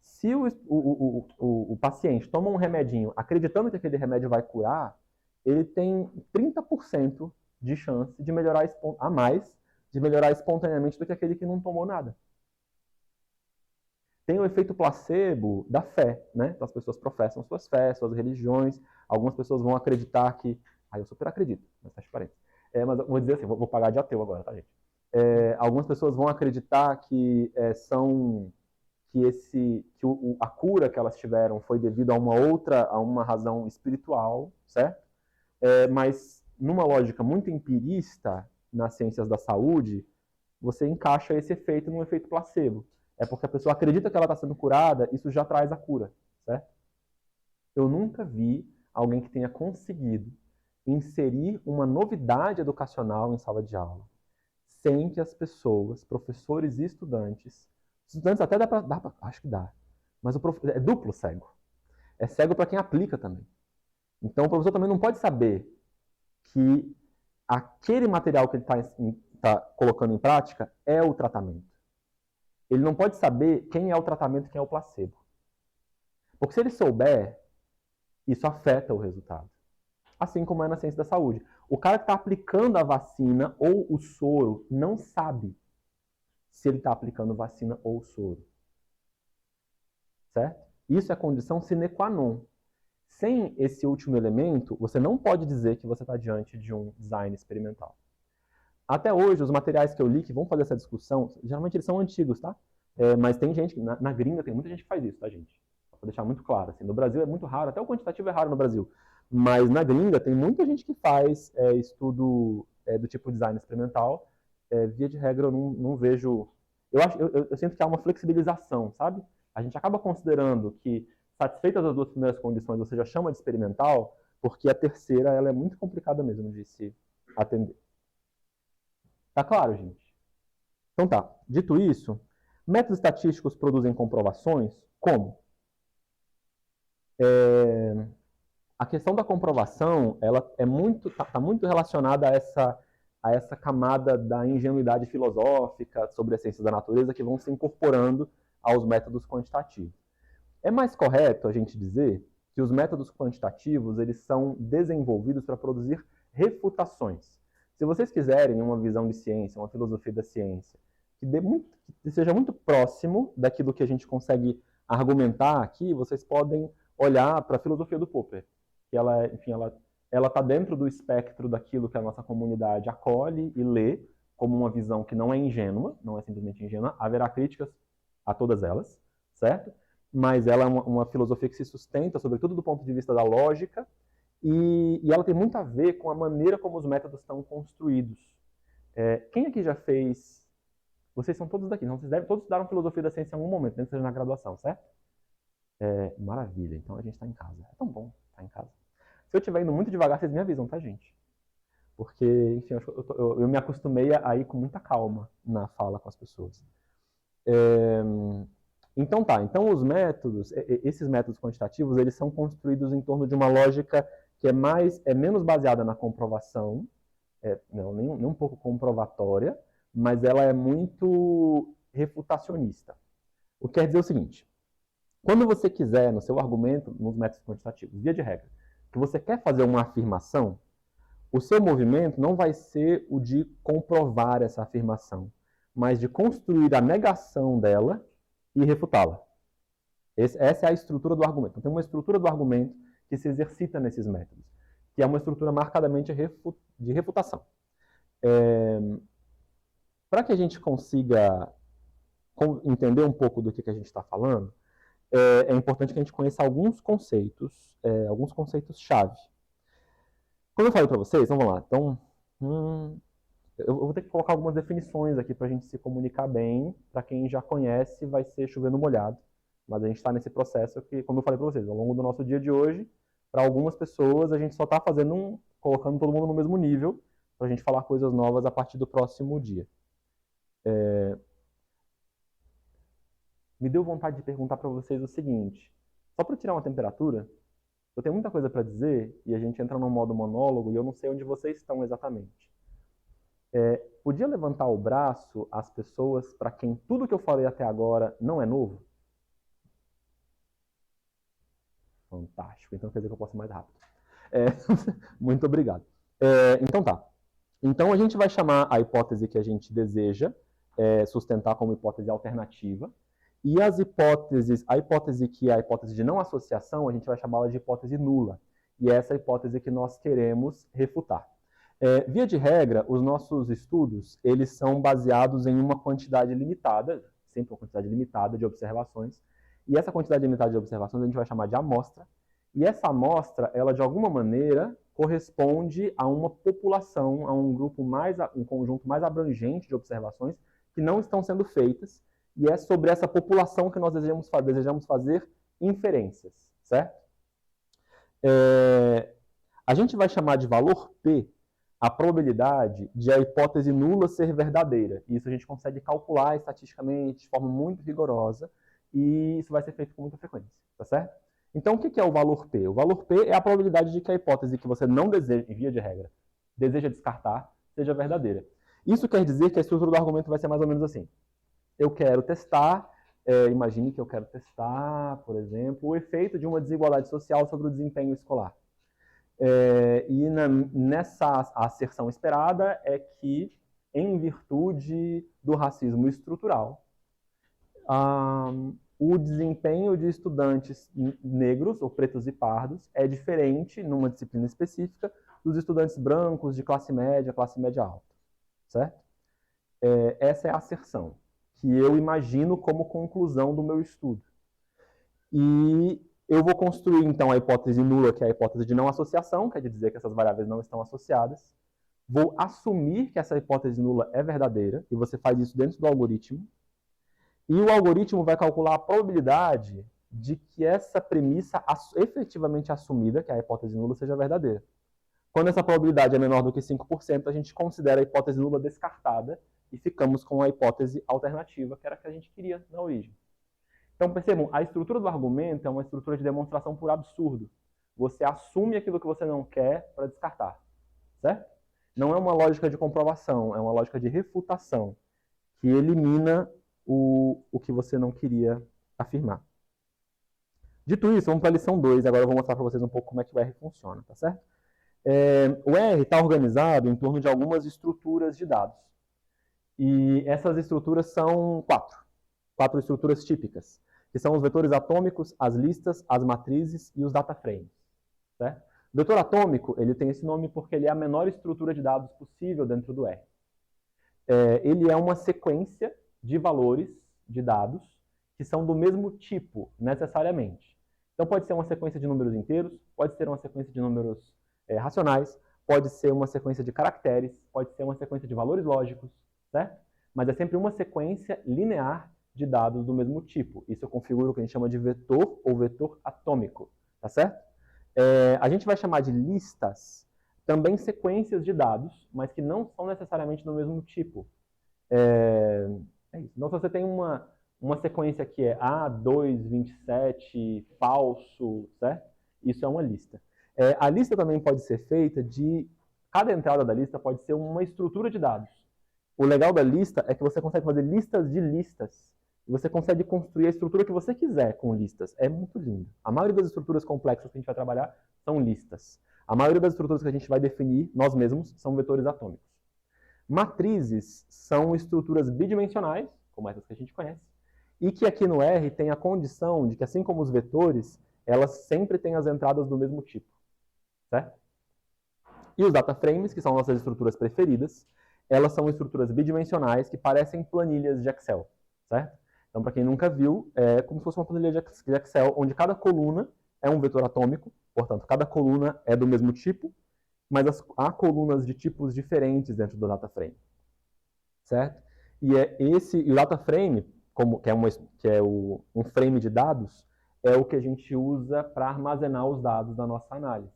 Se o paciente toma um remedinho acreditando que aquele remédio vai curar, ele tem 30% de chance de melhorar a mais, de melhorar espontaneamente do que aquele que não tomou nada. Tem o efeito placebo da fé, né? Então, as pessoas professam suas fés, suas religiões, algumas pessoas vão acreditar que... eu super acredito, mas fecha parênteses. Mas eu vou dizer assim, vou pagar de ateu agora, tá, gente? Algumas pessoas vão acreditar que a cura que elas tiveram foi devido a uma razão espiritual, certo? Mas numa lógica muito empirista nas ciências da saúde, você encaixa esse efeito num efeito placebo. É porque a pessoa acredita que ela está sendo curada, isso já traz a cura, certo? Eu nunca vi alguém que tenha conseguido inserir uma novidade educacional em sala de aula, sem que as pessoas, professores e estudantes até acho que dá, mas é duplo cego. É cego para quem aplica também. Então o professor também não pode saber que aquele material que ele está colocando em prática é o tratamento. ele não pode saber quem é o tratamento e quem é o placebo. Porque se ele souber, isso afeta o resultado. Assim como é na ciência da saúde. O cara que está aplicando a vacina ou o soro não sabe se ele está aplicando vacina ou soro. Certo? Isso é condição sine qua non. Sem esse último elemento, você não pode dizer que você está diante de um design experimental. Até hoje, os materiais que eu li que vão fazer essa discussão, geralmente eles são antigos, tá? Mas tem gente, na gringa tem muita gente que faz isso, tá, gente? Para deixar muito claro. Assim, no Brasil é muito raro, até o quantitativo é raro no Brasil. Mas na gringa tem muita gente que faz estudo do tipo design experimental. Via de regra, eu não vejo... Eu sinto que há uma flexibilização, sabe? A gente acaba considerando que, satisfeitas as duas primeiras condições, você já chama de experimental, porque a terceira ela é muito complicada mesmo de se atender. Tá claro, gente? Então tá. Dito isso, métodos estatísticos produzem comprovações? Como? A questão da comprovação, ela tá muito relacionada a essa camada da ingenuidade filosófica sobre a ciência da natureza que vão se incorporando aos métodos quantitativos. É mais correto a gente dizer que os métodos quantitativos eles são desenvolvidos para produzir refutações. Se vocês quiserem uma visão de ciência, uma filosofia da ciência, que seja muito próximo daquilo que a gente consegue argumentar aqui, vocês podem olhar para a filosofia do Popper, que ela está dentro do espectro daquilo que a nossa comunidade acolhe e lê como uma visão que não é ingênua, não é simplesmente ingênua, haverá críticas a todas elas, certo? Mas ela é uma filosofia que se sustenta, sobretudo do ponto de vista da lógica, e ela tem muito a ver com a maneira como os métodos estão construídos. Quem aqui já fez... Vocês são todos daqui, não? Vocês devem todos estudaram filosofia da ciência em algum momento, nem que seja na graduação, certo? Maravilha, então a gente está em casa. É tão bom estar em casa. Se eu estiver indo muito devagar, vocês me avisam, tá, gente? Porque, enfim, eu me acostumei a ir com muita calma na fala com as pessoas. Então tá, então os métodos, esses métodos quantitativos, eles são construídos em torno de uma lógica que é menos baseada na comprovação, nem um pouco comprovatória, mas ela é muito refutacionista. O que quer dizer o seguinte, quando você quiser, no seu argumento, nos métodos quantitativos, via de regra, que você quer fazer uma afirmação, o seu movimento não vai ser o de comprovar essa afirmação, mas de construir a negação dela e refutá-la. Essa é a estrutura do argumento. Então, tem uma estrutura do argumento que se exercita nesses métodos, que é uma estrutura marcadamente de refutação. Para que a gente consiga entender um pouco do que a gente está falando, é importante que a gente conheça alguns conceitos-chave. Como eu falei para vocês, vamos lá. Então, eu vou ter que colocar algumas definições aqui para a gente se comunicar bem. Para quem já conhece, vai ser chovendo molhado. Mas a gente está nesse processo que, como eu falei para vocês, ao longo do nosso dia de hoje, para algumas pessoas, a gente só está colocando todo mundo no mesmo nível, para a gente falar coisas novas a partir do próximo dia. Me deu vontade de perguntar para vocês o seguinte, só para tirar uma temperatura, eu tenho muita coisa para dizer, e a gente entra no modo monólogo, e eu não sei onde vocês estão exatamente. Podia levantar o braço as pessoas para quem tudo que eu falei até agora não é novo? Fantástico, então quer dizer que eu posso ir mais rápido. Muito obrigado. Então tá. Então a gente vai chamar a hipótese que a gente deseja sustentar como hipótese alternativa, e a hipótese que é a hipótese de não associação, a gente vai chamá-la de hipótese nula, e essa é a hipótese que nós queremos refutar. Via de regra, os nossos estudos, eles são baseados em uma quantidade limitada, sempre uma quantidade limitada de observações, e essa quantidade limitada de observações a gente vai chamar de amostra, e essa amostra, ela de alguma maneira corresponde a uma população, a um conjunto mais abrangente de observações que não estão sendo feitas, e é sobre essa população que nós desejamos fazer inferências, certo? A gente vai chamar de valor P a probabilidade de a hipótese nula ser verdadeira. Isso a gente consegue calcular estatisticamente, de forma muito rigorosa, e isso vai ser feito com muita frequência, tá certo? Então, o que é o valor P? O valor P é a probabilidade de que a hipótese que você não deseja, em via de regra, deseja descartar, seja verdadeira. Isso quer dizer que a estrutura do argumento vai ser mais ou menos assim. eu quero testar, imagine que eu quero testar, por exemplo, o efeito de uma desigualdade social sobre o desempenho escolar. Nessa asserção esperada é que, em virtude do racismo estrutural, o desempenho de estudantes negros, ou pretos e pardos, é diferente, numa disciplina específica, dos estudantes brancos de classe média alta, certo? Essa é a asserção que eu imagino como conclusão do meu estudo. E eu vou construir, então, a hipótese nula, que é a hipótese de não associação, quer dizer que essas variáveis não estão associadas. Vou assumir que essa hipótese nula é verdadeira, e você faz isso dentro do algoritmo. E o algoritmo vai calcular a probabilidade de que essa premissa efetivamente assumida, que é a hipótese nula, seja verdadeira. Quando essa probabilidade é menor do que 5%, a gente considera a hipótese nula descartada e ficamos com a hipótese alternativa, que era a que a gente queria na origem. Então, percebam, a estrutura do argumento é uma estrutura de demonstração por absurdo. Você assume aquilo que você não quer para descartar, certo? Não é uma lógica de comprovação, é uma lógica de refutação, que elimina o que você não queria afirmar. Dito isso, vamos para a lição 2. Agora eu vou mostrar para vocês um pouco como é que o R funciona, tá certo? O R está organizado em torno de algumas estruturas de dados. E essas estruturas são quatro estruturas típicas, que são os vetores atômicos, as listas, as matrizes e os data frames. Certo? O vetor atômico, ele tem esse nome porque ele é a menor estrutura de dados possível dentro do R. Ele é uma sequência de valores de dados que são do mesmo tipo, necessariamente. Então pode ser uma sequência de números inteiros, pode ser uma sequência de números racionais, pode ser uma sequência de caracteres, pode ser uma sequência de valores lógicos, certo? Mas é sempre uma sequência linear de dados do mesmo tipo. Isso eu configuro o que a gente chama de vetor ou vetor atômico, tá certo? A gente vai chamar de listas também sequências de dados, mas que não são necessariamente do mesmo tipo. Isso. Então, se você tem uma sequência que é A2, 27, falso, certo? Isso é uma lista. A lista também pode ser feita de... Cada entrada da lista pode ser uma estrutura de dados. O legal da lista é que você consegue fazer listas de listas. E você consegue construir a estrutura que você quiser com listas. É muito lindo. A maioria das estruturas complexas que a gente vai trabalhar são listas. A maioria das estruturas que a gente vai definir, nós mesmos, são vetores atômicos. Matrizes são estruturas bidimensionais, como essas que a gente conhece, e que aqui no R tem a condição de que, assim como os vetores, elas sempre têm as entradas do mesmo tipo. Certo? E os data frames, que são nossas estruturas preferidas, elas são estruturas bidimensionais que parecem planilhas de Excel. Certo? Então, para quem nunca viu, é como se fosse uma planilha de Excel, onde cada coluna é um vetor atômico, portanto, cada coluna é do mesmo tipo, mas há colunas de tipos diferentes dentro do data frame. Certo? E o data frame, que é um frame de dados, é o que a gente usa para armazenar os dados da nossa análise.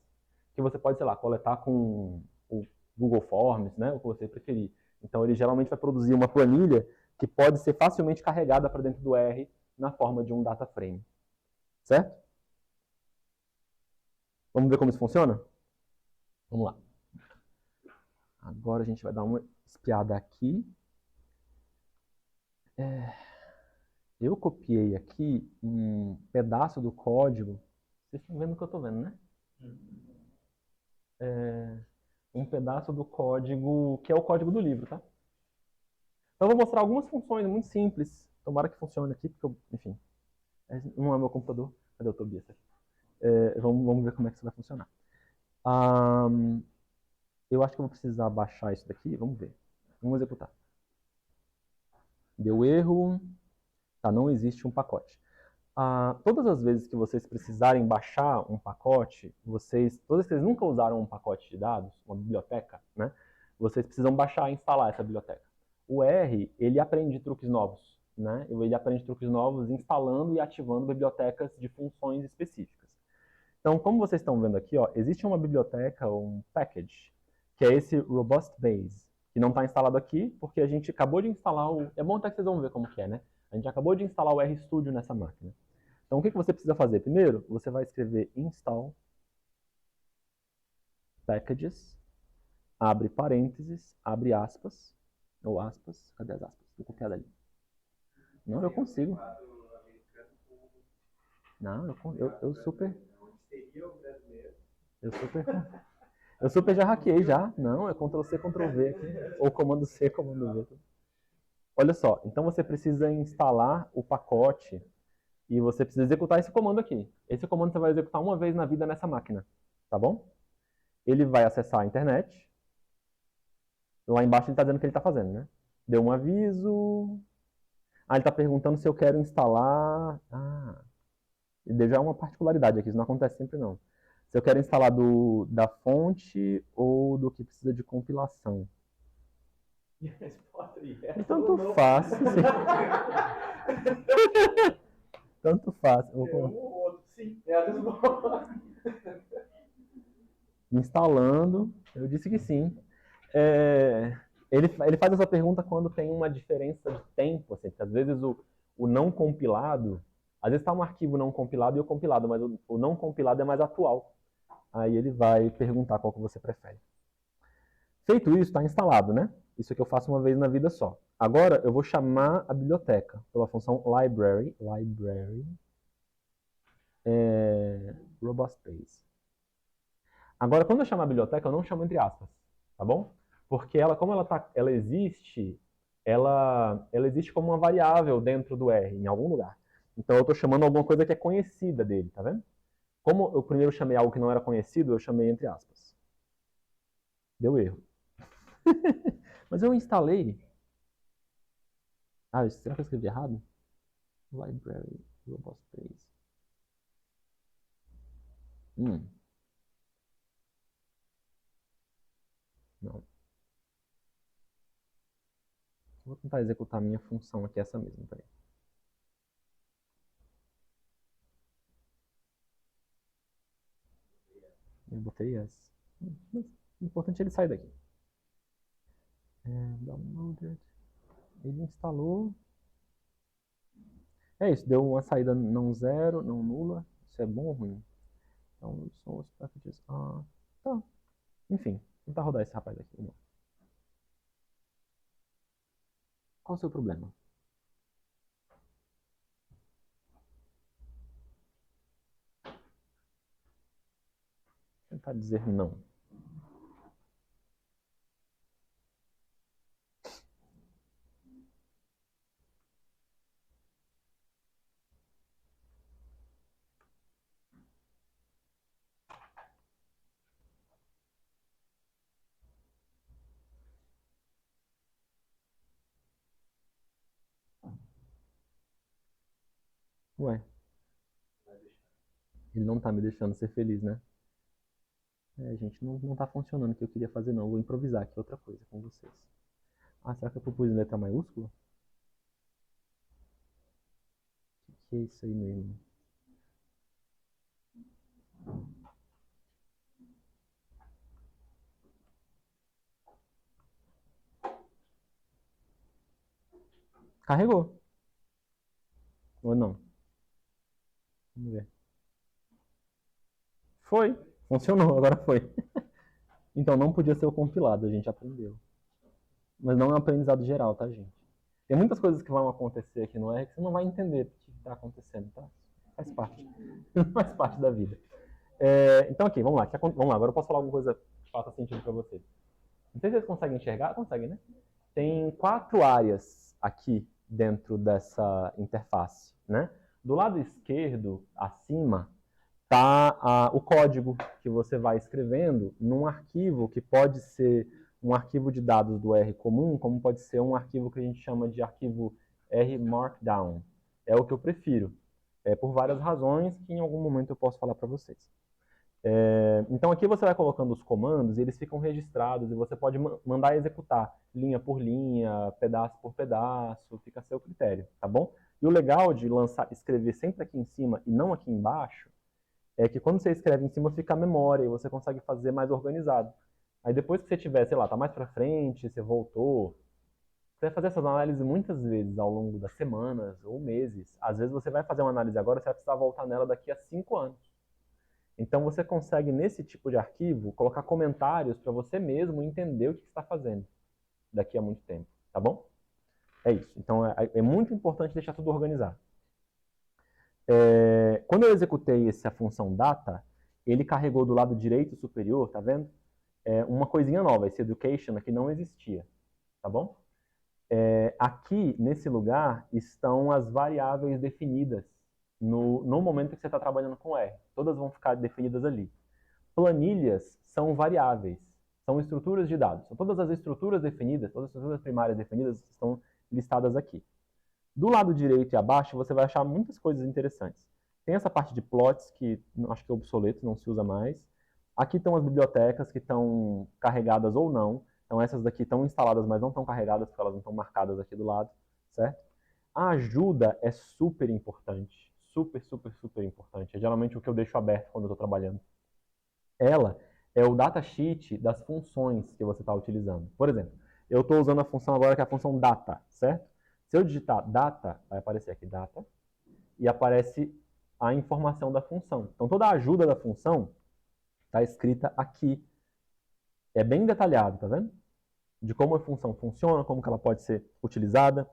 Que você pode, sei lá, coletar com o Google Forms, né, o que você preferir. Então, ele geralmente vai produzir uma planilha que pode ser facilmente carregada para dentro do R na forma de um data frame. Certo? Vamos ver como isso funciona? Vamos lá. Agora a gente vai dar uma espiada aqui. Eu copiei aqui um pedaço do código. Vocês estão vendo o que eu estou vendo, né? Um pedaço do código, que é o código do livro, tá? Então eu vou mostrar algumas funções muito simples. Tomara que funcione aqui, porque, enfim, não é meu computador. Cadê o Tobias aqui? Vamos ver como é que isso vai funcionar. Eu acho que eu vou precisar baixar isso daqui. Vamos ver. Vamos executar. Deu erro. Tá, não existe um pacote. Todas as vezes que vocês precisarem baixar um pacote, todas as vezes que vocês nunca usaram um pacote de dados, uma biblioteca, né? Vocês precisam baixar e instalar essa biblioteca. O R, ele aprende truques novos, né? Ele aprende truques novos instalando e ativando bibliotecas de funções específicas. Então, como vocês estão vendo aqui, ó, existe uma biblioteca, um package, que é esse Robust Base, que não está instalado aqui, porque a gente acabou de instalar o... É bom até que vocês vão ver como que é, né? A gente acabou de instalar o RStudio nessa máquina. Então, o que você precisa fazer? Primeiro, você vai escrever install packages, abre parênteses, abre aspas, ou aspas, cadê as aspas? Vou copiar dali. Não, eu consigo. Não, eu super... Eu super já hackeei já. Não, é Ctrl+C, Ctrl+V aqui. Ou comando C, comando V. Olha só, então você precisa instalar o pacote e você precisa executar esse comando aqui. Esse comando você vai executar uma vez na vida nessa máquina, tá bom? Ele vai acessar a internet. Lá embaixo ele está dizendo o que ele está fazendo, né? Deu um aviso. Ah, ele está perguntando se eu quero instalar... Ah, já é uma particularidade aqui, isso não acontece sempre não. Se eu quero instalar da fonte ou do que precisa de compilação. E a resposta é Tanto faz. Tanto faz. um ou outro, sim. É a Instalando, eu disse que sim. Ele faz essa pergunta quando tem uma diferença de tempo, assim, às vezes o não compilado, às vezes está um arquivo não compilado e o compilado, mas o não compilado é mais atual. Aí ele vai perguntar qual que você prefere. Feito isso, está instalado, né? Isso aqui eu faço uma vez na vida só. Agora eu vou chamar a biblioteca pela função library, robustbase. Agora, quando eu chamo a biblioteca, eu não chamo entre aspas, tá bom? Porque ela, como ela existe como uma variável dentro do R, em algum lugar. Então eu estou chamando alguma coisa que é conhecida dele, tá vendo? Como eu primeiro chamei algo que não era conhecido, eu chamei entre aspas. Deu erro. Mas eu instalei. Ah, será que eu escrevi errado? Library, robustbase. Não. Vou tentar executar a minha função aqui, essa mesmo, peraí. Eu botei yes. Mas o importante é ele sair daqui. Downloaded. Ele instalou. É isso, deu uma saída não zero, não nula. Isso é bom ou ruim? Então, source packages. Tá. Enfim, vou tentar rodar esse rapaz aqui. Qual o seu problema? Vou tentar dizer não. Ué. Ele não tá me deixando ser feliz, né? Gente, não tá funcionando o que eu queria fazer, não. Eu vou improvisar aqui outra coisa com vocês. Será que eu propus em letra maiúscula? O que é isso aí, meu irmão? Carregou. Ou não? Vamos ver. Foi. Funcionou, agora foi. Então não podia ser o compilado, a gente aprendeu. Mas não é um aprendizado geral, tá, gente? Tem muitas coisas que vão acontecer aqui no R que você não vai entender o que está acontecendo, tá? Faz parte. Faz parte da vida. Então aqui, vamos lá. Vamos lá, agora eu posso falar alguma coisa que faça sentido para vocês. Não sei se vocês conseguem enxergar. Conseguem, né? Tem 4 áreas aqui dentro dessa interface, né? Do lado esquerdo, acima, está o código que você vai escrevendo num arquivo que pode ser um arquivo de dados do R comum, como pode ser um arquivo que a gente chama de arquivo R Markdown. É o que eu prefiro, por várias razões que em algum momento eu posso falar para vocês. Então aqui você vai colocando os comandos e eles ficam registrados e você pode mandar executar linha por linha, pedaço por pedaço, fica a seu critério, tá bom? E o legal de escrever sempre aqui em cima e não aqui embaixo é que quando você escreve em cima fica a memória e você consegue fazer mais organizado. Aí depois que você tiver, sei lá, tá mais pra frente, você voltou, você vai fazer essas análises muitas vezes ao longo das semanas ou meses. Às vezes você vai fazer uma análise agora, você vai precisar voltar nela daqui a 5 anos. Então você consegue, nesse tipo de arquivo, colocar comentários para você mesmo entender o que você está fazendo daqui a muito tempo, tá bom? É isso. Então, é muito importante deixar tudo organizado. Quando eu executei essa função data, ele carregou do lado direito superior, tá vendo? Uma coisinha nova, esse education aqui não existia, tá bom? Aqui, nesse lugar, estão as variáveis definidas no momento que você está trabalhando com R. Todas vão ficar definidas ali. Planilhas são variáveis, são estruturas de dados. Então, todas as estruturas definidas, todas as estruturas primárias definidas estão listadas aqui. Do lado direito e abaixo, você vai achar muitas coisas interessantes. Tem essa parte de plots, que acho que é obsoleto, não se usa mais. Aqui estão as bibliotecas que estão carregadas ou não. Então, essas daqui estão instaladas, mas não estão carregadas, porque elas não estão marcadas aqui do lado, certo? A ajuda é super importante. Super, super, super importante. É geralmente o que eu deixo aberto quando eu estou trabalhando. Ela é o datasheet das funções que você está utilizando. Por exemplo, eu estou usando a função agora que é a função data, certo? Se eu digitar data, vai aparecer aqui data, e aparece a informação da função. Então, toda a ajuda da função está escrita aqui. É bem detalhado, tá vendo? De como a função funciona, como que ela pode ser utilizada.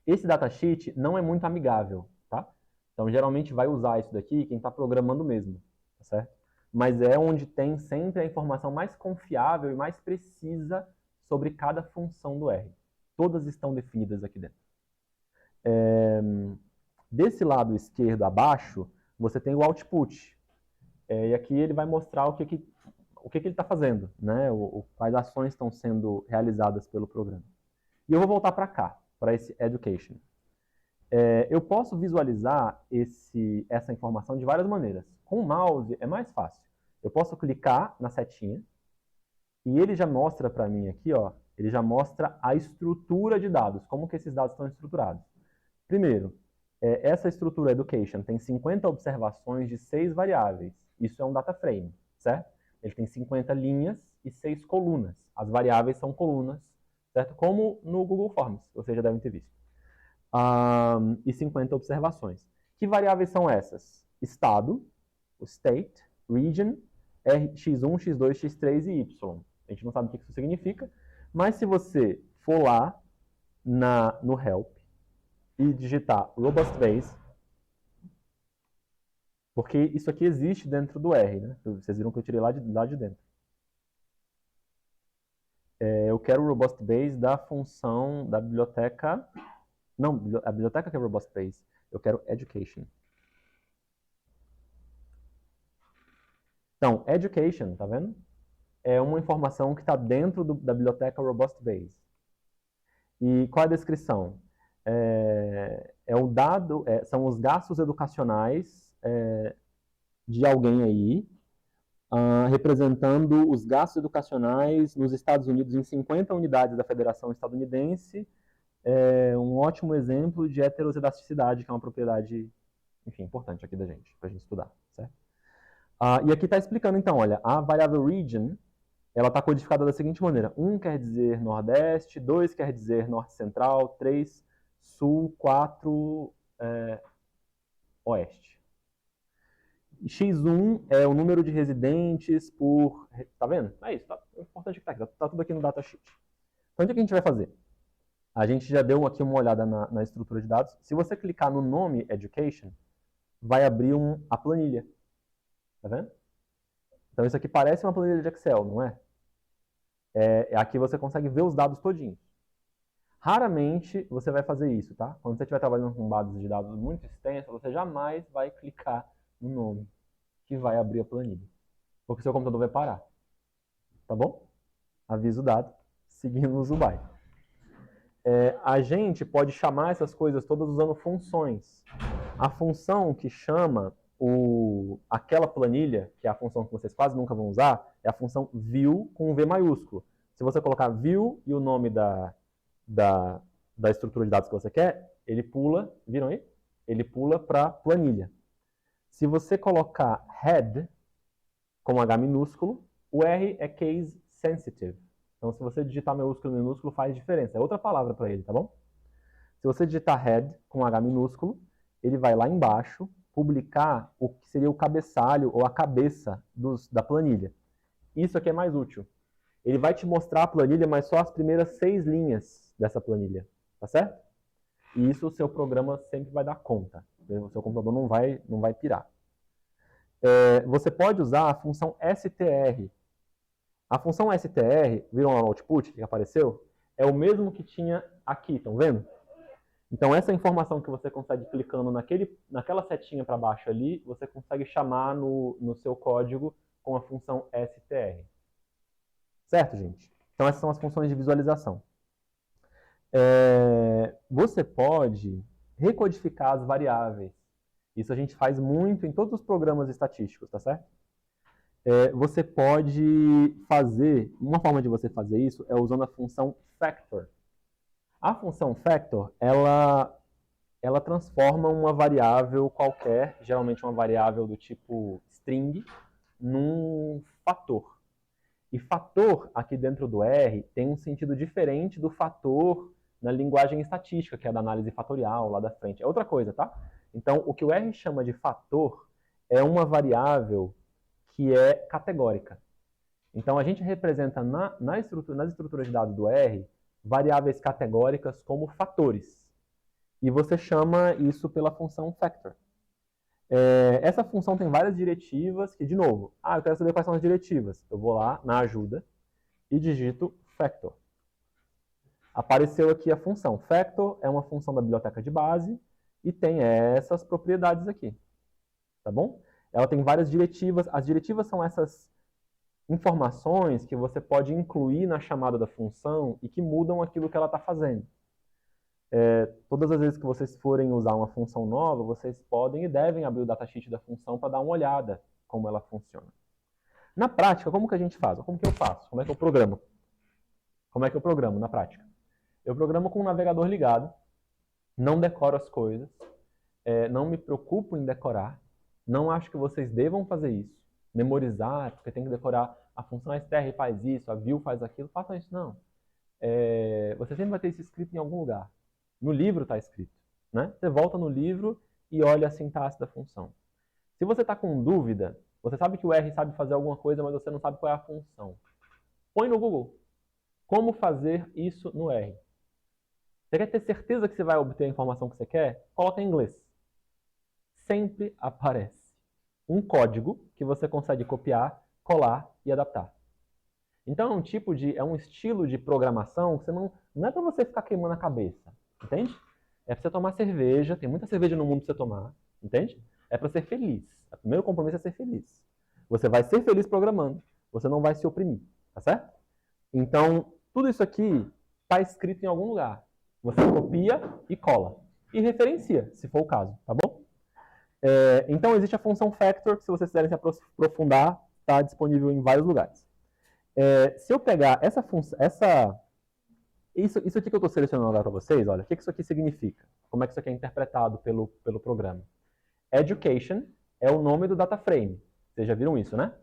Esse datasheet não é muito amigável, tá? Então, geralmente vai usar isso daqui quem está programando mesmo, tá certo? Mas é onde tem sempre a informação mais confiável e mais precisa sobre cada função do R. Todas estão definidas aqui dentro. Desse lado esquerdo abaixo, você tem o output. E aqui ele vai mostrar o que ele está fazendo, né? Quais ações estão sendo realizadas pelo programa. E eu vou voltar para cá, para esse education. Eu posso visualizar essa informação de várias maneiras. Com o mouse é mais fácil. Eu posso clicar na setinha e ele já mostra para mim aqui, ó, ele já mostra a estrutura de dados, como que esses dados estão estruturados. Primeiro, essa estrutura education tem 50 observações de 6 variáveis. Isso é um data frame, certo? Ele tem 50 linhas e 6 colunas. As variáveis são colunas, certo? Como no Google Forms, vocês já devem ter visto. E 50 observações. Que variáveis são essas? Estado, o state, region, x1, x2, x3 e y. A gente não sabe o que isso significa, mas se você for lá no help e digitar robust base, porque isso aqui existe dentro do R, né? Vocês viram que eu tirei lá de dentro. Eu quero o robust base da função da biblioteca. Não, a biblioteca que é robust base. Eu quero education. Então, education, tá vendo? É uma informação que está dentro da biblioteca robust base. E qual é a descrição? O dado, são os gastos educacionais de alguém aí, representando os gastos educacionais nos Estados Unidos em 50 unidades da Federação Estadunidense. Um ótimo exemplo de heterozedasticidade, que é uma propriedade, enfim, importante aqui da gente, para a gente estudar, certo? E aqui está explicando, então, olha, a variável region, ela está codificada da seguinte maneira. 1 quer dizer Nordeste, 2 quer dizer Norte Central, 3 Sul, 4 Oeste. X1 é o número de residentes por... Tá vendo? É isso, é importante que tá aqui. Tá tudo aqui no datasheet. Então, o que a gente vai fazer? A gente já deu aqui uma olhada na estrutura de dados. Se você clicar no nome Education, vai abrir a planilha. Tá vendo? Então, isso aqui parece uma planilha de Excel, não é? Aqui você consegue ver os dados todinhos. Raramente você vai fazer isso, tá? Quando você estiver trabalhando com bases de dados muito extensas, você jamais vai clicar no nome que vai abrir a planilha. Porque seu computador vai parar. Tá bom? Aviso dado. Seguimos o baile. A gente pode chamar essas coisas todas usando funções. A função que chama aquela planilha, que é a função que vocês quase nunca vão usar, é a função view com V maiúsculo. Se você colocar view e o nome da estrutura de dados que você quer, ele pula, viram aí? Ele pula para planilha. Se você colocar head com H minúsculo, o R é case sensitive. Então, se você digitar maiúsculo e minúsculo, faz diferença. É outra palavra para ele, tá bom? Se você digitar head com H minúsculo, ele vai lá embaixo publicar o que seria o cabeçalho ou a cabeça da planilha. Isso aqui é mais útil. Ele vai te mostrar a planilha, mas só as primeiras 6 linhas dessa planilha, tá tá certo? E isso o seu programa sempre vai dar conta. O seu computador não vai pirar. Você pode usar a função str. A função str, viram lá no output que apareceu? É o mesmo que tinha aqui, estão vendo? Então essa informação que você consegue clicando naquela setinha para baixo ali, você consegue chamar no seu código com a função str. Certo, gente? Então essas são as funções de visualização. Você pode recodificar as variáveis. Isso a gente faz muito em todos os programas estatísticos, tá certo? Você pode fazer, uma forma de você fazer isso é usando a função factor. A função factor, ela transforma uma variável qualquer, geralmente uma variável do tipo string, num fator. E fator, aqui dentro do R, tem um sentido diferente do fator na linguagem estatística, que é da análise fatorial, lá da frente. É outra coisa, tá? Então, o que o R chama de fator é uma variável que é categórica. Então, a gente representa nas estruturas de dados do R variáveis categóricas como fatores. E você chama isso pela função factor. Essa função tem várias diretivas que, de novo, eu quero saber quais são as diretivas. Eu vou lá na ajuda e digito factor. Apareceu aqui a função. Factor é uma função da biblioteca de base e tem essas propriedades aqui. Tá bom? Ela tem várias diretivas. As diretivas são essas informações que você pode incluir na chamada da função e que mudam aquilo que ela está fazendo. Todas as vezes que vocês forem usar uma função nova, vocês podem e devem abrir o datasheet da função para dar uma olhada como ela funciona. Na prática, como que a gente faz? Como que eu faço? Como é que eu programo? Como é que eu programo na prática? Eu programo com o navegador ligado, não decoro as coisas, não me preocupo em decorar, não acho que vocês devam fazer isso, memorizar, porque tem que decorar a função str faz isso, a view faz aquilo, façam isso, não. Você sempre vai ter isso escrito em algum lugar. No livro está escrito, né? Você volta no livro e olha a sintaxe da função. Se você está com dúvida, você sabe que o R sabe fazer alguma coisa, mas você não sabe qual é a função. Põe no Google. Como fazer isso no R? Você quer ter certeza que você vai obter a informação que você quer? Coloca em inglês. Sempre aparece um código que você consegue copiar, colar e adaptar. Então é um estilo de programação que não é para você ficar queimando a cabeça, entende? É para você tomar cerveja, tem muita cerveja no mundo para você tomar, entende? É para ser feliz. O primeiro compromisso é ser feliz. Você vai ser feliz programando, você não vai se oprimir, tá certo? Então, tudo isso aqui está escrito em algum lugar. Você copia e cola. E referencia, se for o caso, tá bom? Então, existe a função factor, que se vocês quiserem se aprofundar, está disponível em vários lugares. Se eu pegar essa função, isso aqui que eu estou selecionando agora para vocês, olha, o que isso aqui significa? Como é que isso aqui é interpretado pelo programa? Education é o nome do data frame. Vocês já viram isso, né?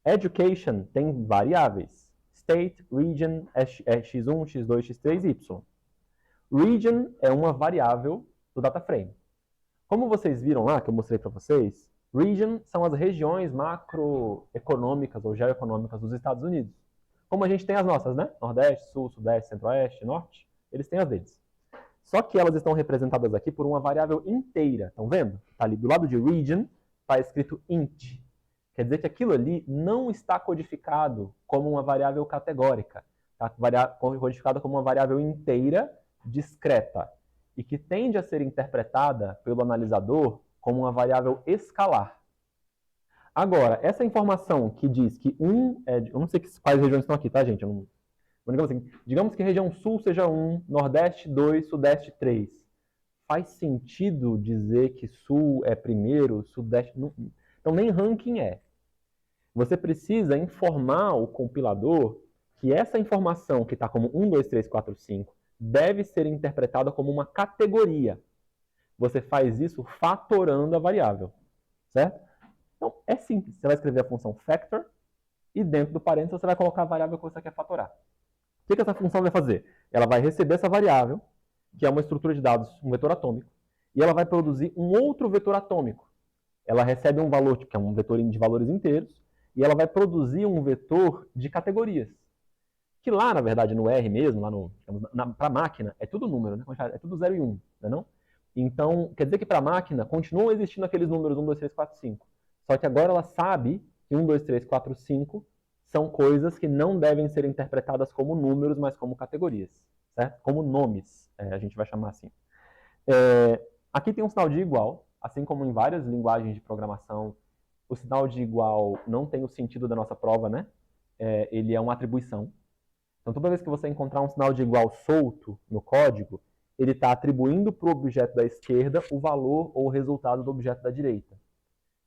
Education tem variáveis. State, region, x1, x2, x3, y. Region é uma variável do data frame. Como vocês viram lá, que eu mostrei para vocês, region são as regiões macroeconômicas ou geoeconômicas dos Estados Unidos. Como a gente tem as nossas, né? Nordeste, Sul, Sudeste, Centro-Oeste, Norte, eles têm as deles. Só que elas estão representadas aqui por uma variável inteira, estão vendo? Está ali do lado de region, está escrito int. Quer dizer que aquilo ali não está codificado como uma variável categórica. Está codificado como uma variável inteira, discreta, e que tende a ser interpretada pelo analisador como uma variável escalar. Agora, essa informação que diz que eu não sei quais regiões estão aqui, tá, gente? Digamos que região Sul seja 1, Nordeste 2, Sudeste 3. Faz sentido dizer que Sul é primeiro, Sudeste... Não. Então, nem ranking é. Você precisa informar o compilador que essa informação que está como 1, 2, 3, 4, 5 deve ser interpretada como uma categoria. Você faz isso fatorando a variável, certo? Então, é simples. Você vai escrever a função factor e dentro do parênteses você vai colocar a variável que você quer fatorar. O que essa função vai fazer? Ela vai receber essa variável, que é uma estrutura de dados, um vetor atômico, e ela vai produzir um outro vetor atômico. Ela recebe um valor, que é um vetor de valores inteiros, e ela vai produzir um vetor de categorias. Que lá, na verdade, no R mesmo, lá no, para a máquina, é tudo número, né? É tudo 0 e 1, não é não? Então, quer dizer que para a máquina continuam existindo aqueles números 1, 2, 3, 4, 5. Só que agora ela sabe que 1, 2, 3, 4, 5 são coisas que não devem ser interpretadas como números, mas como categorias, certo? Como nomes, a gente vai chamar assim. Aqui tem um sinal de igual, assim como em várias linguagens de programação, o sinal de igual não tem o sentido da nossa prova, né? Ele é uma atribuição. Então, toda vez que você encontrar um sinal de igual solto no código, ele está atribuindo para o objeto da esquerda o valor ou o resultado do objeto da direita.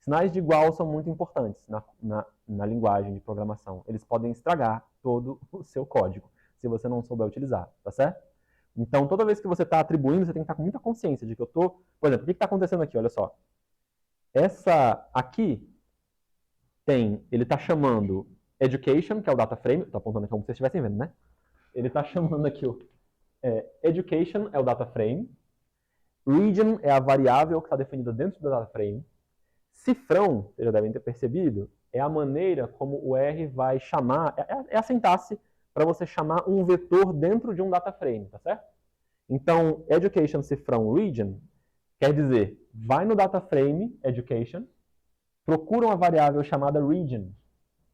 Sinais de igual são muito importantes na linguagem de programação. Eles podem estragar todo o seu código, se você não souber utilizar, tá certo? Então, toda vez que você está atribuindo, você tem que estar com muita consciência de que eu estou... Por exemplo, o que está acontecendo aqui? Olha só. Essa aqui ele está chamando education, que é o data frame, estou apontando aqui como vocês estivessem vendo, né? Ele está chamando aqui o education é o data frame, region é a variável que está definida dentro do data frame, cifrão, vocês já devem ter percebido, é a maneira como o R vai chamar, é a sintaxe para você chamar um vetor dentro de um data frame, tá certo? Então, education cifrão region quer dizer, vai no data frame education, procura uma variável chamada region.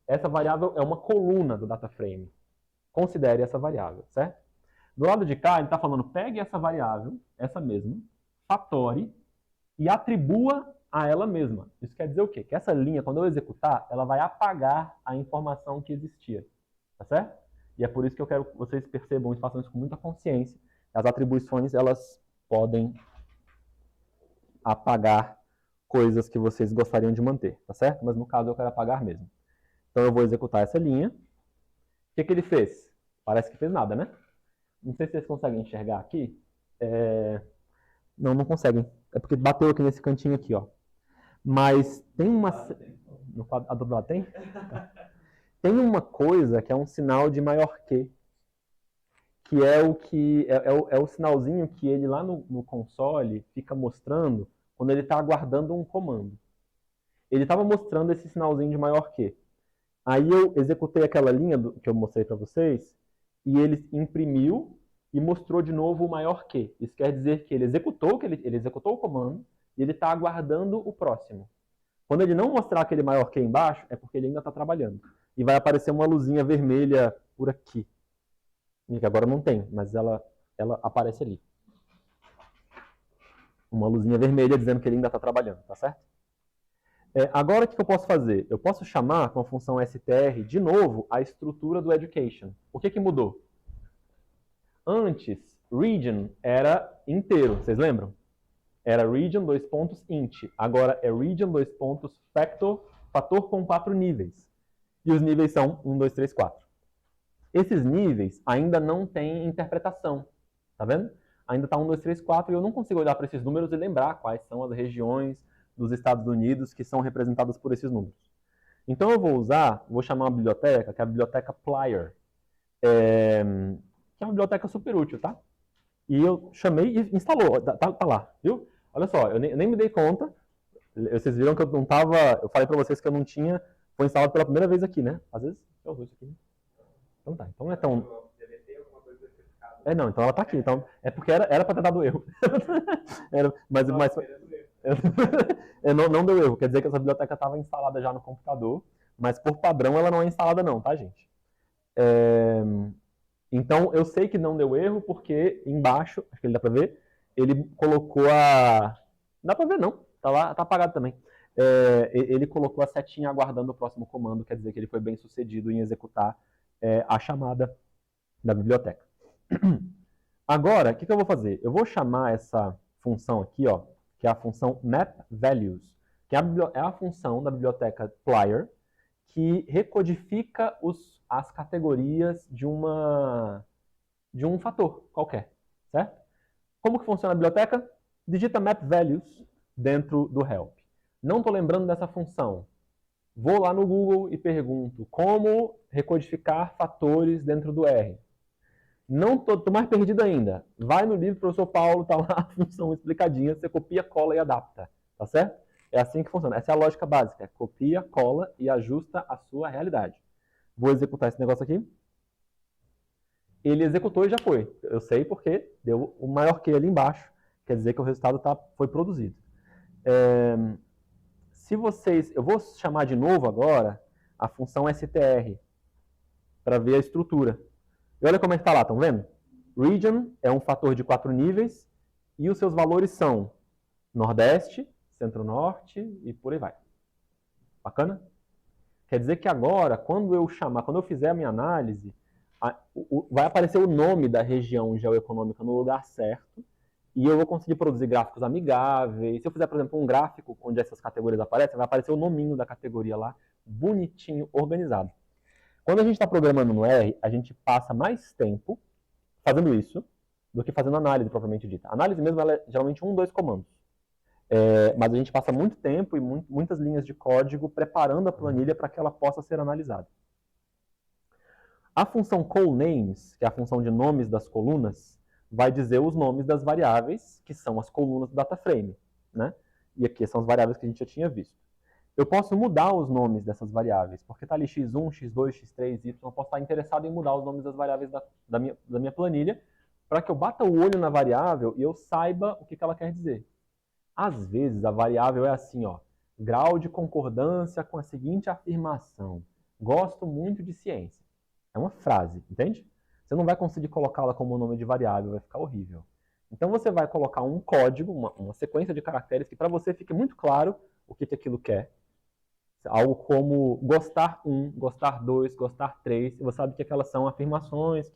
Essa variável é uma coluna do data frame. Considere essa variável, certo? Do lado de cá, ele está falando, pegue essa variável, essa mesma, fatore e atribua a ela mesma. Isso quer dizer o quê? Que essa linha, quando eu executar, ela vai apagar a informação que existia. Tá certo? E é por isso que eu quero que vocês percebam e façam isso com muita consciência. As atribuições, elas podem apagar coisas que vocês gostariam de manter, tá certo? Mas no caso eu quero apagar mesmo. Então eu vou executar essa linha. O que ele fez? Parece que fez nada, né? Não sei se vocês conseguem enxergar aqui. Não conseguem. É porque bateu aqui nesse cantinho aqui, ó. Mas tem uma... A do lado tem? Tem uma coisa que é um sinal de maior que é o sinalzinho que ele lá no console fica mostrando quando ele está aguardando um comando. Ele estava mostrando esse sinalzinho de maior que. Aí eu executei aquela linha que eu mostrei para vocês e ele imprimiu e mostrou de novo o maior que. Isso quer dizer que ele executou o comando e ele está aguardando o próximo. Quando ele não mostrar aquele maior que embaixo, é porque ele ainda está trabalhando. E vai aparecer uma luzinha vermelha por aqui. Que agora não tem, mas ela aparece ali. Uma luzinha vermelha dizendo que ele ainda está trabalhando, tá certo? Agora o que eu posso fazer? Eu posso chamar com a função str de novo a estrutura do education. O que mudou? Antes, region era inteiro, vocês lembram? Era region int. Agora é region fator com 4 níveis. E os níveis são 1, 2, 3, 4. Esses níveis ainda não têm interpretação. Tá vendo? Ainda está 1, 2, 3, 4 e eu não consigo olhar para esses números e lembrar quais são as regiões dos Estados Unidos que são representadas por esses números. Então eu vou chamar uma biblioteca, que é a biblioteca Plier, que é uma biblioteca super útil, tá? E eu chamei e instalou, tá lá, viu? Olha só, eu nem me dei conta, vocês viram que eu não tava, eu falei para vocês que eu não tinha, foi instalado pela primeira vez aqui, né? Às vezes, eu uso isso aqui. Então tá, então não é tão... não, então ela tá aqui, então é porque era para ter dado erro. mas não deu erro, quer dizer que essa biblioteca estava instalada já no computador, mas por padrão ela não é instalada não, tá, gente? Então eu sei que não deu erro porque embaixo, acho que ele dá para ver, ele colocou a... Dá para ver não, tá lá, tá apagado também. Ele colocou a setinha aguardando o próximo comando, quer dizer que ele foi bem sucedido em executar a chamada da biblioteca. Agora, o que eu vou fazer? Eu vou chamar essa função aqui, ó, que é a função mapValues, que é a função da biblioteca Plier, que recodifica as categorias de um fator qualquer, certo? Como que funciona a biblioteca? Digita mapValues dentro do help. Não estou lembrando dessa função. Vou lá no Google e pergunto como recodificar fatores dentro do R. Não tô mais perdido ainda. Vai no livro do professor Paulo, tá lá a função explicadinha, você copia, cola e adapta, tá certo? É assim que funciona. Essa é a lógica básica. Copia, cola e ajusta a sua realidade. Vou executar esse negócio aqui. ele executou e já foi. Eu sei porque deu o maior que ali embaixo, quer dizer que o resultado foi produzido. Eu vou chamar de novo agora a função str para ver a estrutura. E olha como é que está lá, estão vendo? Region é um fator de 4 níveis e os seus valores são Nordeste, Centro-Norte e por aí vai. Bacana? Quer dizer que agora, quando eu fizer a minha análise, vai aparecer o nome da região geoeconômica no lugar certo e eu vou conseguir produzir gráficos amigáveis. Se eu fizer, por exemplo, um gráfico onde essas categorias aparecem, vai aparecer o nominho da categoria lá, bonitinho, organizado. Quando a gente está programando no R, a gente passa mais tempo fazendo isso do que fazendo análise propriamente dita. A análise mesmo ela é geralmente 1, 2 comandos. Mas a gente passa muito tempo e muitas linhas de código preparando a planilha para que ela possa ser analisada. A função callNames, que é a função de nomes das colunas, vai dizer os nomes das variáveis, que são as colunas do DataFrame. Né? E aqui são as variáveis que a gente já tinha visto. Eu posso mudar os nomes dessas variáveis, porque está ali x1, x2, x3, y. Eu posso estar interessado em mudar os nomes das variáveis da minha planilha, para que eu bata o olho na variável e eu saiba o que ela quer dizer. Às vezes a variável é assim, ó, grau de concordância com a seguinte afirmação. Gosto muito de ciência. É uma frase, entende? Você não vai conseguir colocá-la como nome de variável, vai ficar horrível. Então você vai colocar um código, uma sequência de caracteres que para você fique muito claro o que aquilo quer. Algo como gostar 1, gostar 2, gostar 3. Você sabe que aquelas são afirmações,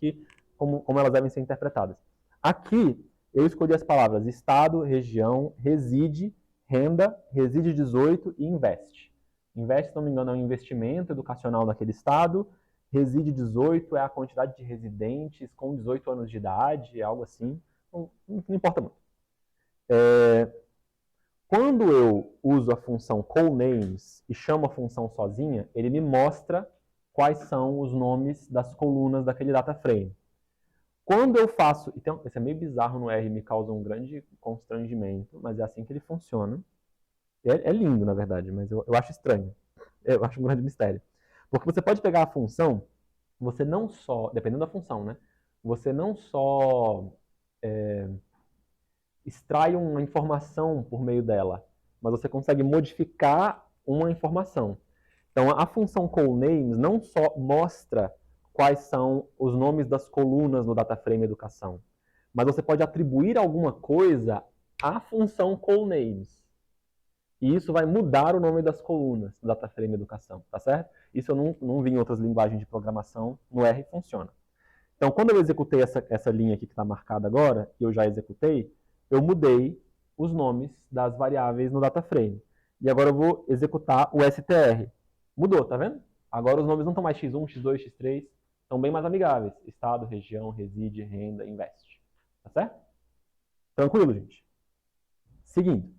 como elas devem ser interpretadas. Aqui, eu escolhi as palavras estado, região, reside, renda, reside 18 e investe. Investe, se não me engano, é um investimento educacional naquele estado. Reside 18 é a quantidade de residentes com 18 anos de idade, algo assim. Não importa muito. Quando eu uso a função callNames e chamo a função sozinha, ele me mostra quais são os nomes das colunas daquele DataFrame. Quando eu faço... Então, isso é meio bizarro no R, me causa um grande constrangimento, mas é assim que ele funciona. É lindo, na verdade, mas eu acho estranho. Eu acho um grande mistério. Porque você pode pegar a função, você não só... Dependendo da função, né? Você não só... extrai uma informação por meio dela, mas você consegue modificar uma informação. Então, a função callNames não só mostra quais são os nomes das colunas no DataFrame Educação, mas você pode atribuir alguma coisa à função callNames. E isso vai mudar o nome das colunas do DataFrame Educação, tá certo? Isso eu não vi em outras linguagens de programação, no R funciona. Então, quando eu executei essa linha aqui que está marcada agora, que eu já executei, eu mudei os nomes das variáveis no DataFrame. E agora eu vou executar o str. Mudou, tá vendo? Agora os nomes não estão mais x1, x2, x3, estão bem mais amigáveis. Estado, região, reside, renda, investe. Tá certo? Tranquilo, gente? Seguindo.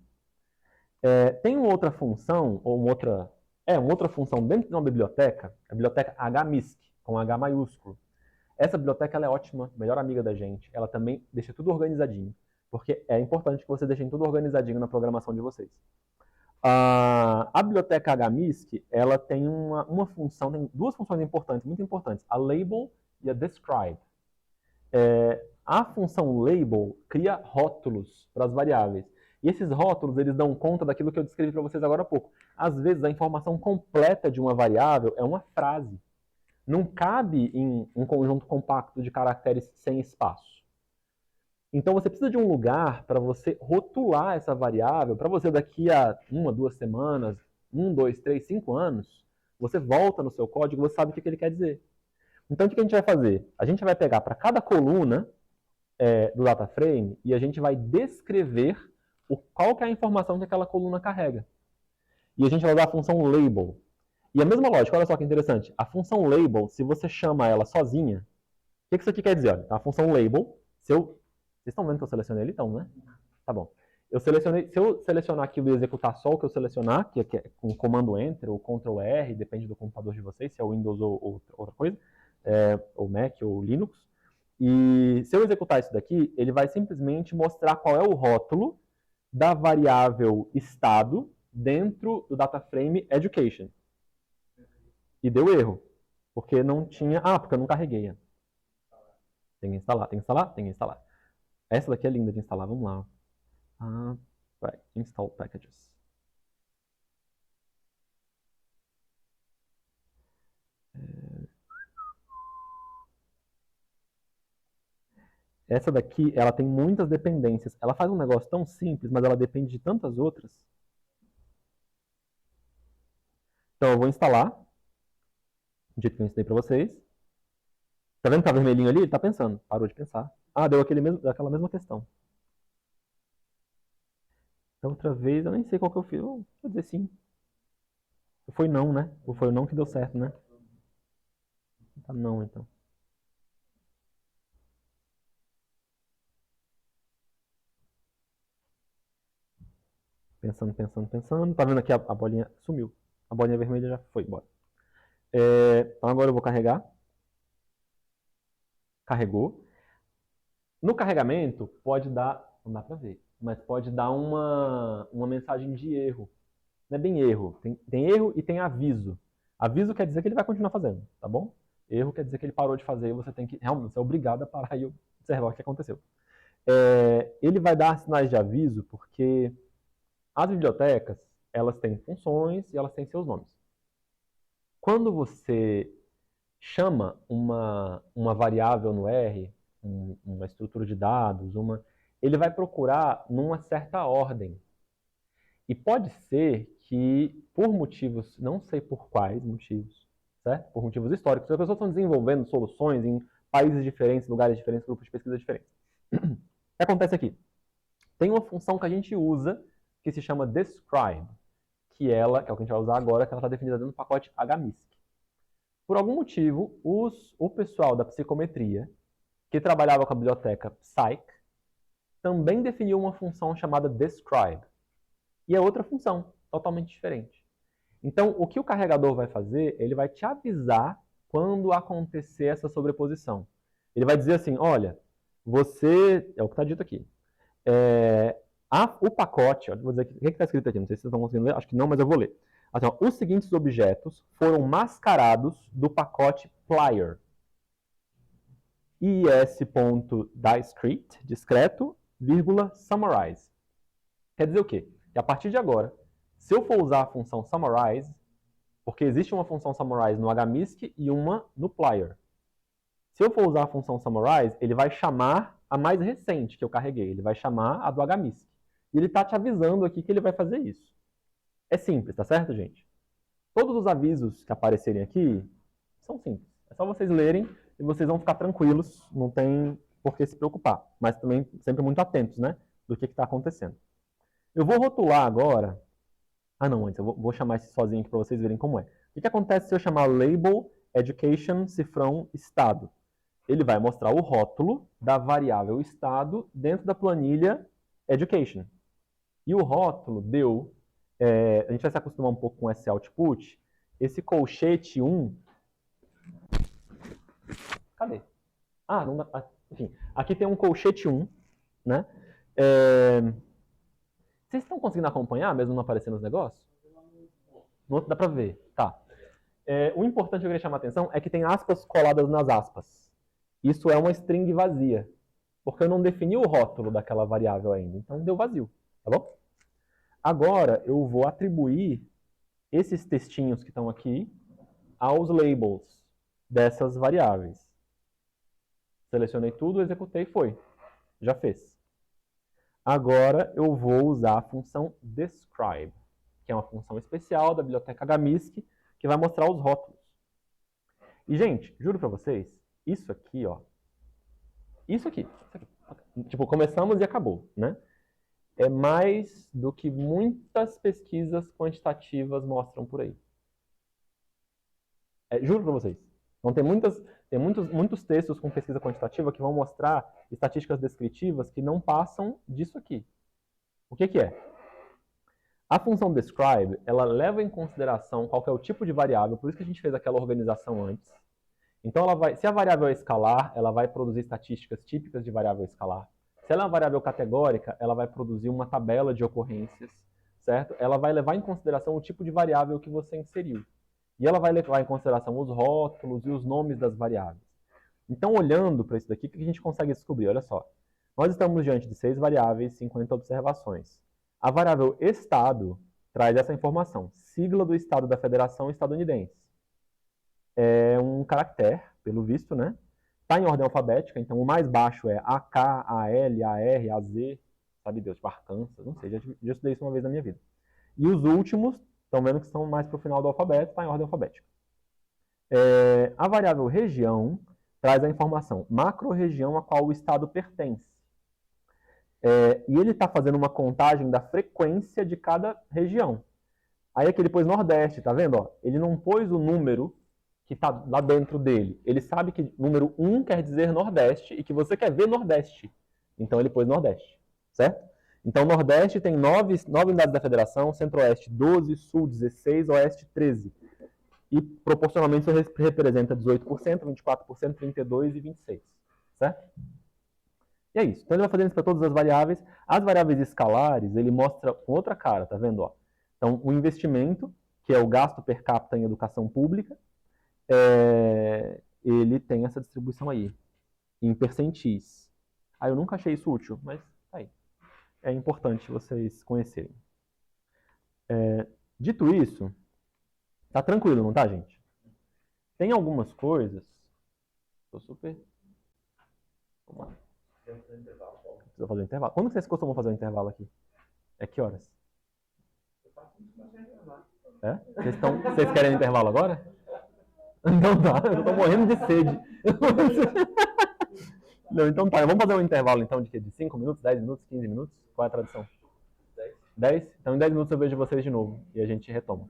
Tem uma outra função, ou uma outra função dentro de uma biblioteca, a biblioteca HMISC, com H maiúsculo. Essa biblioteca ela é ótima, melhor amiga da gente. Ela também deixa tudo organizadinho, porque é importante que vocês deixem tudo organizadinho na programação de vocês. A biblioteca HMISC, ela tem uma função, tem duas funções importantes, muito importantes, a label e a describe. A função label cria rótulos para as variáveis. E esses rótulos, eles dão conta daquilo que eu descrevi para vocês agora há pouco. Às vezes, a informação completa de uma variável é uma frase. Não cabe em um conjunto compacto de caracteres sem espaço. Então, você precisa de um lugar para você rotular essa variável, para você daqui a 1, 2 semanas, 1, 2, 3, 5 anos, você volta no seu código e você sabe o que ele quer dizer. Então, o que a gente vai fazer? A gente vai pegar para cada coluna do DataFrame e a gente vai descrever qual que é a informação que aquela coluna carrega. E a gente vai usar a função label. E a mesma lógica, olha só que interessante. A função label, se você chama ela sozinha, o que isso aqui quer dizer? Olha, a função label, vocês estão vendo que eu selecionei ele? Então, né? Tá bom. Se eu selecionar aquilo e executar só o que eu selecionar, que é com comando Enter ou Ctrl R, depende do computador de vocês, se é Windows ou outra coisa, ou Mac ou Linux, e se eu executar isso daqui, ele vai simplesmente mostrar qual é o rótulo da variável estado dentro do DataFrame Education. E deu erro, porque não tinha... porque eu não carreguei. Tem que instalar, tem que instalar, tem que instalar. Essa daqui é linda de instalar, vamos lá. Vai, install packages. Essa daqui, ela tem muitas dependências. Ela faz um negócio tão simples, mas ela depende de tantas outras. Então eu vou instalar, do jeito que eu ensinei para vocês. Tá vendo que tá vermelhinho ali? Ele tá pensando. Parou de pensar. Deu aquela mesma questão. Da outra vez, eu nem sei qual que eu fiz. Vou dizer sim. Foi não, né? Ou foi o não que deu certo, né? Tá não, então. Pensando, pensando, pensando. Tá vendo aqui a bolinha sumiu. A bolinha vermelha já foi embora. Então agora eu vou carregar. Carregou. No carregamento, pode dar, não dá pra ver, mas pode dar uma mensagem de erro. Não é bem erro. Tem erro e tem aviso. Aviso quer dizer que ele vai continuar fazendo, tá bom? Erro quer dizer que ele parou de fazer e você tem que, realmente, você é obrigado a parar e observar o que aconteceu. Ele vai dar sinais de aviso porque as bibliotecas, elas têm funções e elas têm seus nomes. Quando você chama uma variável no R, uma estrutura de dados, ele vai procurar numa certa ordem. E pode ser que, por motivos, não sei por quais motivos, certo? Por motivos históricos, as pessoas estão desenvolvendo soluções em países diferentes, lugares diferentes, grupos de pesquisa diferentes. O que acontece aqui? Tem uma função que a gente usa que se chama describe, que é o que a gente vai usar agora, que ela está definida dentro do pacote HMISC. Por algum motivo, o pessoal da psicometria, que trabalhava com a biblioteca Psych, também definiu uma função chamada describe. E é outra função, totalmente diferente. Então, o que o carregador vai fazer, ele vai te avisar quando acontecer essa sobreposição. Ele vai dizer assim, olha, você... É o que está dito aqui. O pacote, vou dizer, o que está escrito aqui? Não sei se vocês estão conseguindo ler, acho que não, mas eu vou ler. Então, os seguintes objetos foram mascarados do pacote plier. is.discrete, discreto, vírgula, summarize. Quer dizer o quê? Que a partir de agora, se eu for usar a função summarize, porque existe uma função summarize no HMISC e uma no plier. Se eu for usar a função summarize, ele vai chamar a mais recente que eu carreguei. Ele vai chamar a do HMISC. E ele está te avisando aqui que ele vai fazer isso. É simples, tá certo, gente? Todos os avisos que aparecerem aqui são simples. É só vocês lerem e vocês vão ficar tranquilos. Não tem por que se preocupar. Mas também sempre muito atentos, né? Do que está acontecendo. Eu vou rotular agora... não, antes eu vou chamar esse sozinho aqui para vocês verem como é. O que acontece se eu chamar label education cifrão estado? Ele vai mostrar o rótulo da variável estado dentro da planilha education. E o rótulo deu... a gente vai se acostumar um pouco com esse output. Esse colchete 1... Cadê? Não dá... Enfim, aqui tem um colchete 1, né? Vocês estão conseguindo acompanhar, mesmo não aparecendo os negócios? No outro dá pra ver, tá. O importante que eu queria chamar a atenção é que tem aspas coladas nas aspas. Isso é uma string vazia, porque eu não defini o rótulo daquela variável ainda, então deu vazio, tá bom? Agora eu vou atribuir esses textinhos que estão aqui aos labels dessas variáveis. Selecionei tudo, executei, foi. Já fez. Agora eu vou usar a função describe, que é uma função especial da biblioteca HMISC, que vai mostrar os rótulos. E, gente, juro pra vocês, isso aqui, ó. Isso aqui. Tipo, começamos e acabou, né? É mais do que muitas pesquisas quantitativas mostram por aí. Juro pra vocês. Então, tem muitos textos com pesquisa quantitativa que vão mostrar estatísticas descritivas que não passam disso aqui. O que que é? A função describe, ela leva em consideração qual que é o tipo de variável, por isso que a gente fez aquela organização antes. Então, se a variável é escalar, ela vai produzir estatísticas típicas de variável escalar. Se ela é uma variável categórica, ela vai produzir uma tabela de ocorrências, certo? Ela vai levar em consideração o tipo de variável que você inseriu. E ela vai levar em consideração os rótulos e os nomes das variáveis. Então, olhando para isso daqui, o que a gente consegue descobrir? Olha só. Nós estamos diante de 6 variáveis, 50 observações. A variável estado traz essa informação. Sigla do estado da federação estadunidense. É um caractere, pelo visto, né? Está em ordem alfabética, então o mais baixo é AK, AL, AR, AZ, sabe Deus, tipo Arkansas, não sei, já estudei isso uma vez na minha vida. E os últimos, estão vendo que estão mais para o final do alfabeto, está em ordem alfabética. A variável região traz a informação macro-região a qual o estado pertence. E ele está fazendo uma contagem da frequência de cada região. Aí aqui ele pôs Nordeste, tá vendo? Ó, ele não pôs o número que está lá dentro dele. Ele sabe que número 1 quer dizer Nordeste e que você quer ver Nordeste. Então ele pôs Nordeste, certo? Então Nordeste tem 9 unidades da federação, Centro-Oeste 12, Sul 16, Oeste 13. E proporcionalmente isso representa 18%, 24%, 32% e 26%, certo? E é isso. Então ele vai fazendo isso para todas as variáveis. As variáveis escalares, ele mostra com outra cara, tá vendo? Ó? Então o investimento, que é o gasto per capita em educação pública, ele tem essa distribuição aí, em percentis. Eu nunca achei isso útil, mas tá aí. É importante vocês conhecerem. Dito isso, tá tranquilo, não tá, gente? Tem algumas coisas... Tô super... Vamos lá. Precisa fazer um intervalo. Quando vocês costumam fazer um intervalo aqui? Que horas? Vocês querem intervalo agora? Então tá, eu tô morrendo de sede. Não, então tá, vamos fazer um intervalo então de 5 minutos, 10 minutos, 15 minutos? Qual é a tradição? 10? Então em 10 minutos eu vejo vocês de novo e a gente retoma.